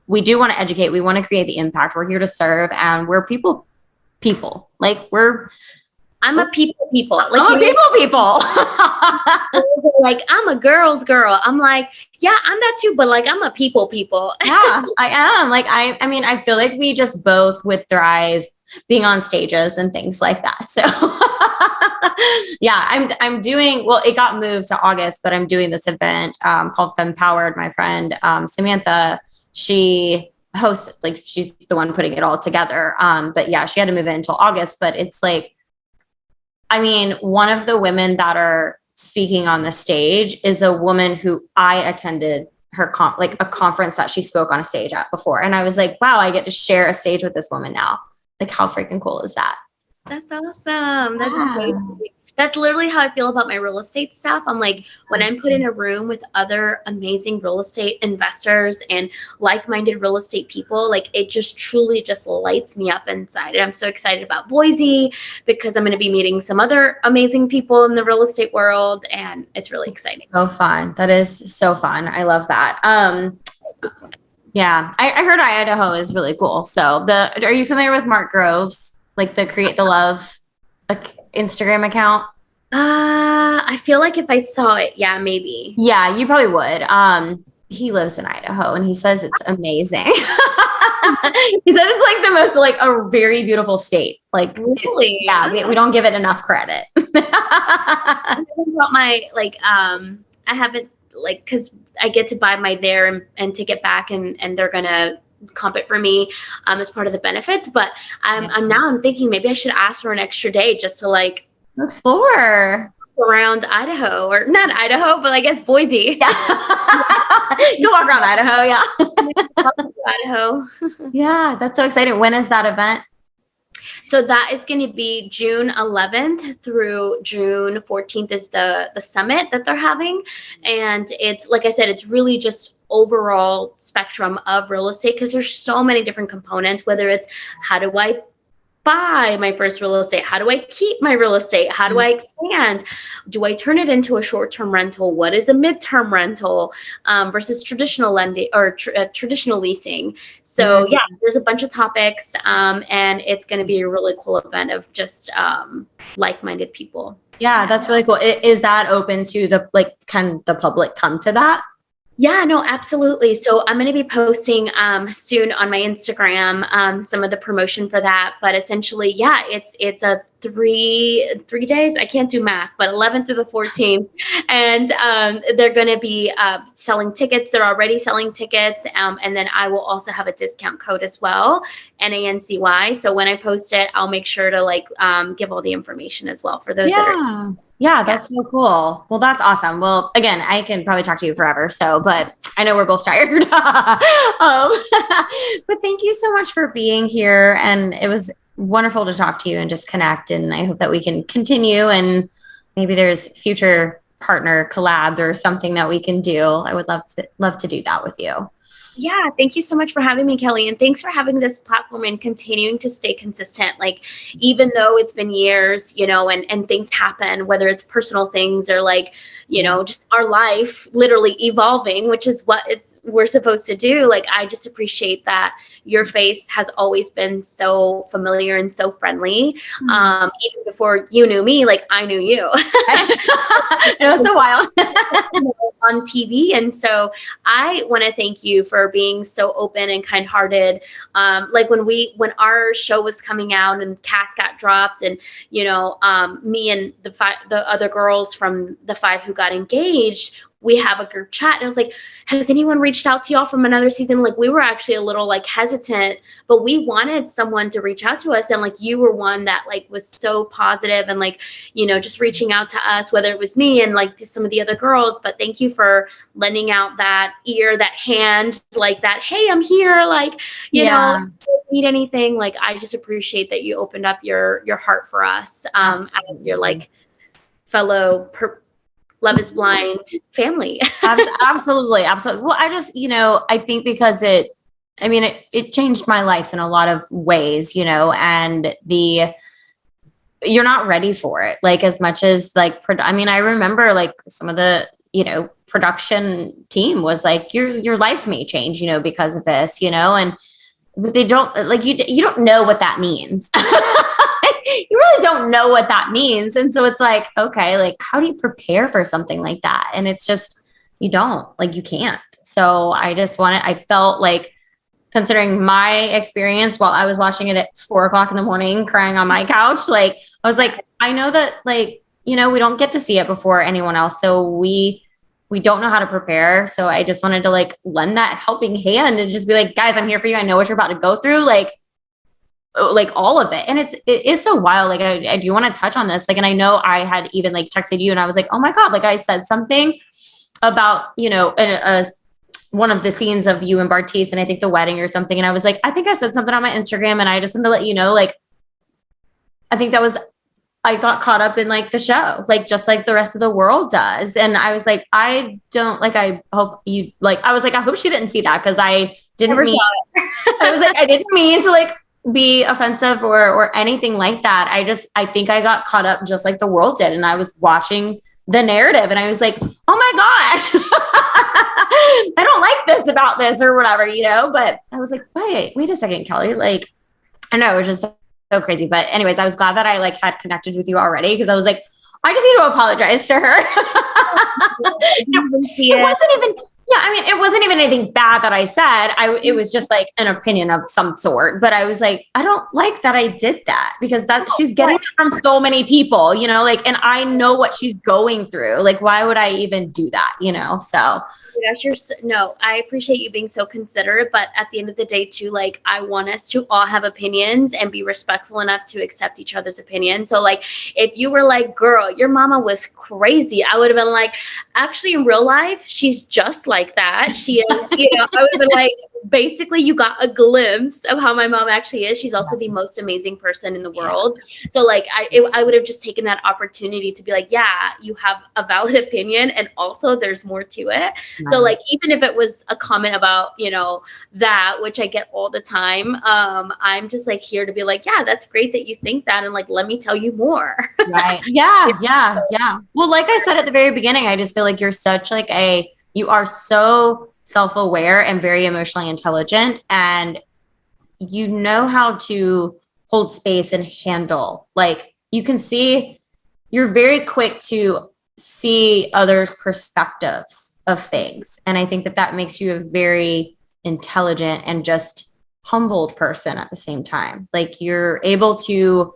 [SPEAKER 1] we do want to educate. We want to create the impact. We're here to serve, and we're people. Like
[SPEAKER 2] I'm a people. Like
[SPEAKER 1] I'm a people.
[SPEAKER 2] Like I'm a girl's girl. I'm like, yeah, I'm that too, but like I'm a people.
[SPEAKER 1] Yeah, I am. Like I feel like we just both would thrive being on stages and things like that. So Yeah, I'm doing, well, it got moved to August, but I'm doing this event called Fempowered. My friend Samantha, she hosts, like, she's the one putting it all together. But yeah, she had to move it until August. But it's like, I mean, one of the women that are speaking on the stage is a woman who I attended her like a conference that she spoke on a stage at before. And I was like, wow, I get to share a stage with this woman now. Like, how freaking cool is that?
[SPEAKER 2] That's awesome. That's
[SPEAKER 1] Yeah.
[SPEAKER 2] crazy. That's literally how I feel about my real estate stuff. I'm like, when I'm put in a room with other amazing real estate investors and like-minded real estate people, like it just truly just lights me up inside. And I'm so excited about Boise because I'm going to be meeting some other amazing people in the real estate world, and it's really exciting.
[SPEAKER 1] So fun. That is so fun. I love that. Yeah, I heard Idaho is really cool. So are you familiar with Mark Groves, like the Create the Love Instagram account?
[SPEAKER 2] I feel like if I saw it, yeah, maybe.
[SPEAKER 1] Yeah, you probably would. He lives in Idaho and he says it's amazing. He said it's like the most, like, a very beautiful state. Like,
[SPEAKER 2] really?
[SPEAKER 1] Yeah, we don't give it enough credit.
[SPEAKER 2] I haven't got my I haven't, like, because I get to buy my there and take it back, and they're gonna comp it for me as part of the benefits. But I'm thinking maybe I should ask for an extra day just to like
[SPEAKER 1] explore
[SPEAKER 2] around Idaho, or not Idaho, but I guess Boise.
[SPEAKER 1] Yeah. Go walk around Idaho. Yeah.
[SPEAKER 2] Idaho.
[SPEAKER 1] Yeah, that's so exciting. When is that event?
[SPEAKER 2] So that is going to be June 11th through June 14th is the summit that they're having. And it's, like I said, it's really just overall spectrum of real estate, because there's so many different components, whether it's how do I buy my first real estate? How do I keep my real estate? How do I expand? Do I turn it into a short-term rental? What is a midterm rental versus traditional lending or traditional leasing? So yeah, there's a bunch of topics, and it's going to be a really cool event of just like-minded people.
[SPEAKER 1] Yeah, that's really cool. Is that open to the, like, can the public come to that?
[SPEAKER 2] Yeah, no, absolutely. So I'm going to be posting soon on my Instagram some of the promotion for that. But essentially, yeah, it's a three days. I can't do math, but 11th through the 14th, and they're going to be selling tickets. They're already selling tickets, and then I will also have a discount code as well, NANCY. So when I post it, I'll make sure to like give all the information as well for those that are.
[SPEAKER 1] Yeah, that's so cool. Well, that's awesome. Well, again, I can probably talk to you forever. So, but I know we're both tired. But thank you so much for being here. And it was wonderful to talk to you and just connect. And I hope that we can continue, and maybe there's future partner collab or something that we can do. I would love to do that with you.
[SPEAKER 2] Yeah, thank you so much for having me, Kelly. And thanks for having this platform and continuing to stay consistent. Like, even though it's been years, and things happen, whether it's personal things or like, just our life literally evolving, which is what we're supposed to do. Like, I just appreciate that your face has always been so familiar and so friendly. Even before you knew me, like I knew you.
[SPEAKER 1] It's a while.
[SPEAKER 2] On TV. And so I want to thank you for being so open and kind-hearted. Like when our show was coming out and cast got dropped, and me and the other girls from the 5 who got engaged, we have a group chat, and I was like, has anyone reached out to y'all from another season? Like, we were actually a little like hesitant, but we wanted someone to reach out to us, and like you were one that like was so positive and like, just reaching out to us, whether it was me and like some of the other girls. But thank you for lending out that ear, that hand, like that, hey, I'm here, like, need anything. Like, I just appreciate that you opened up your heart for us as your like fellow Love is Blind family.
[SPEAKER 1] Absolutely. Well, I just, I think because it changed my life in a lot of ways, and you're not ready for it. Like, as much as like, I remember like some of the, production team was like, your life may change, because of this, but they don't, like, you don't know what that means. You really don't know what that means. And so it's like, okay, like, how do you prepare for something like that? And it's just, you can't. So I felt like, considering my experience while I was watching it at 4 o'clock in the morning, crying on my couch, like, I was like, I know that like, we don't get to see it before anyone else. So we don't know how to prepare. So I just wanted to like lend that helping hand and just be like, guys, I'm here for you. I know what you're about to go through. Like all of it. And it is so wild. Like I do want to touch on this. Like, and I know I had even like texted you and I was like, oh my God, like I said something about, one of the scenes of you and Bartiz and I think the wedding or something. And I was like, I think I said something on my Instagram and I just wanted to let you know, like, I think I got caught up in like the show, like just like the rest of the world does. And I was like, I hope she didn't see that because I didn't mean, I was like, I didn't mean to like be offensive or anything like that. I think I got caught up just like the world did. And I was watching the narrative and I was like, oh my gosh, I don't like this about this or whatever, but I was like, wait a second, Kelly. Like, I know it was just so crazy. But anyways, I was glad that I like had connected with you already because I was like, I just need to apologize to her. It wasn't even, it wasn't even anything bad that I said. It was just like an opinion of some sort. But I was like, I don't like that I did that because she's getting it from so many people, like, and I know what she's going through. Like, why would I even do that, So.
[SPEAKER 2] Gosh, I appreciate you being so considerate, but at the end of the day too, like I want us to all have opinions and be respectful enough to accept each other's opinions. So like if you were like, girl, your mama was crazy, I would have been like, actually in real life, she's just like that. She is, I would have been like, basically you got a glimpse of how my mom actually is. She's also the most amazing person in the world. So like I would have just taken that opportunity to be like, yeah, you have a valid opinion and also there's more to it. So like even if it was a comment about that, which I get all the time, I'm just like here to be like, yeah, that's great that you think that, and like let me tell you more.
[SPEAKER 1] Right. Yeah. Well, like I said at the very beginning, I just feel like you're such like you are so self-aware and very emotionally intelligent, and you know how to hold space and handle, like you can see, you're very quick to see others' perspectives of things. And I think that makes you a very intelligent and just humbled person at the same time. Like you're able to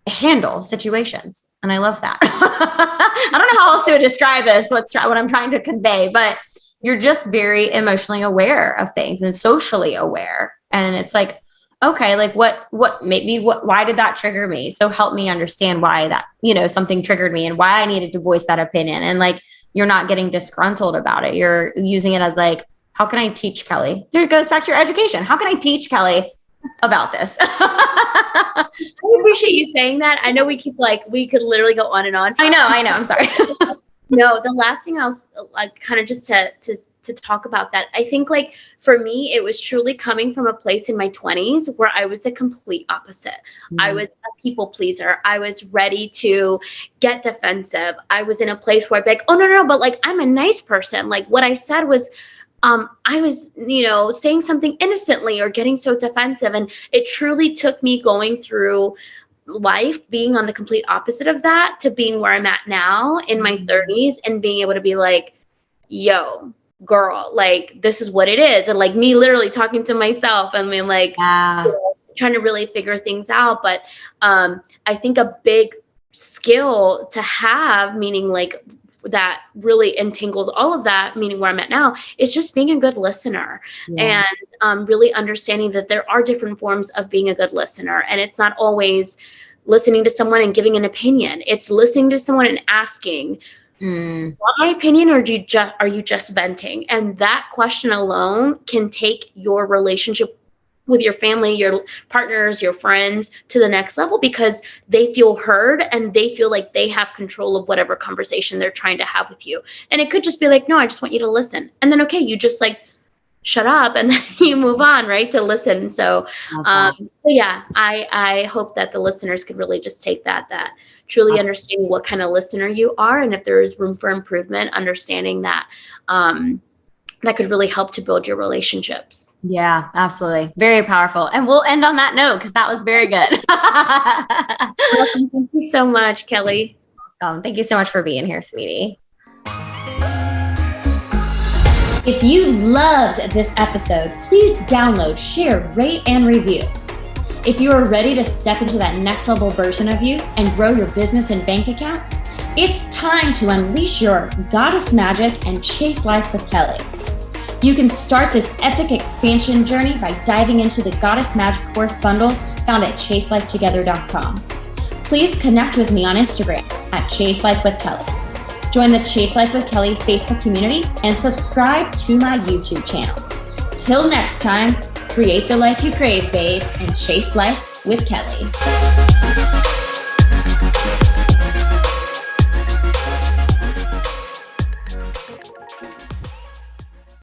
[SPEAKER 1] handle situations. And I love that. I don't know how else to describe this, what I'm trying to convey, but you're just very emotionally aware of things and socially aware. And it's like, okay, like why did that trigger me? So help me understand why that, something triggered me and why I needed to voice that opinion. And like, you're not getting disgruntled about it. You're using it as like, how can I teach Kelly? There it goes back to your education. How can I teach Kelly about this?
[SPEAKER 2] I appreciate you saying that. I know we could literally go on and on.
[SPEAKER 1] I know. I'm sorry.
[SPEAKER 2] No, the last thing I was like kind of just to talk about that. I think like for me, it was truly coming from a place in my 20s where I was the complete opposite. I was a people pleaser. I was ready to get defensive. I was in a place where I'd be like, oh no, but like I'm a nice person. Like what I said was I was, saying something innocently or getting so defensive. And it truly took me going through life being on the complete opposite of that to being where I'm at now in my 30s and being able to be like, yo, girl, like this is what it is. And like me literally talking to myself and being like, trying to really figure things out. But I think a big skill to have, meaning like that really entangles all of that, meaning where I'm at now, is just being a good listener and really understanding that there are different forms of being a good listener. And it's not always listening to someone and giving an opinion. It's listening to someone and asking, want my opinion, or are you just venting? And that question alone can take your relationship with your family, your partners, your friends to the next level because they feel heard and they feel like they have control of whatever conversation they're trying to have with you. And it could just be like, no, I just want you to listen. And then, okay, you just like shut up and then you move on, right, to listen. So, I hope that the listeners could really just take that truly understanding what kind of listener you are. And if there is room for improvement, understanding that, that could really help to build your relationships.
[SPEAKER 1] Yeah, absolutely. Very powerful. And we'll end on that note because that was very good.
[SPEAKER 2] Awesome. Thank you so much, Kelly.
[SPEAKER 1] Thank you so much for being here, sweetie. If you loved this episode, please download, share, rate, and review. If you are ready to step into that next level version of you and grow your business and bank account, it's time to unleash your goddess magic and chase life with Kelly. You can start this epic expansion journey by diving into the Goddess Magic course bundle found at chaselifetogether.com. Please connect with me on Instagram at Chase Life with Kelly. Join the Chase Life with Kelly Facebook community and subscribe to my YouTube channel. Till next time, create the life you crave, babe, and chase life with Kelly.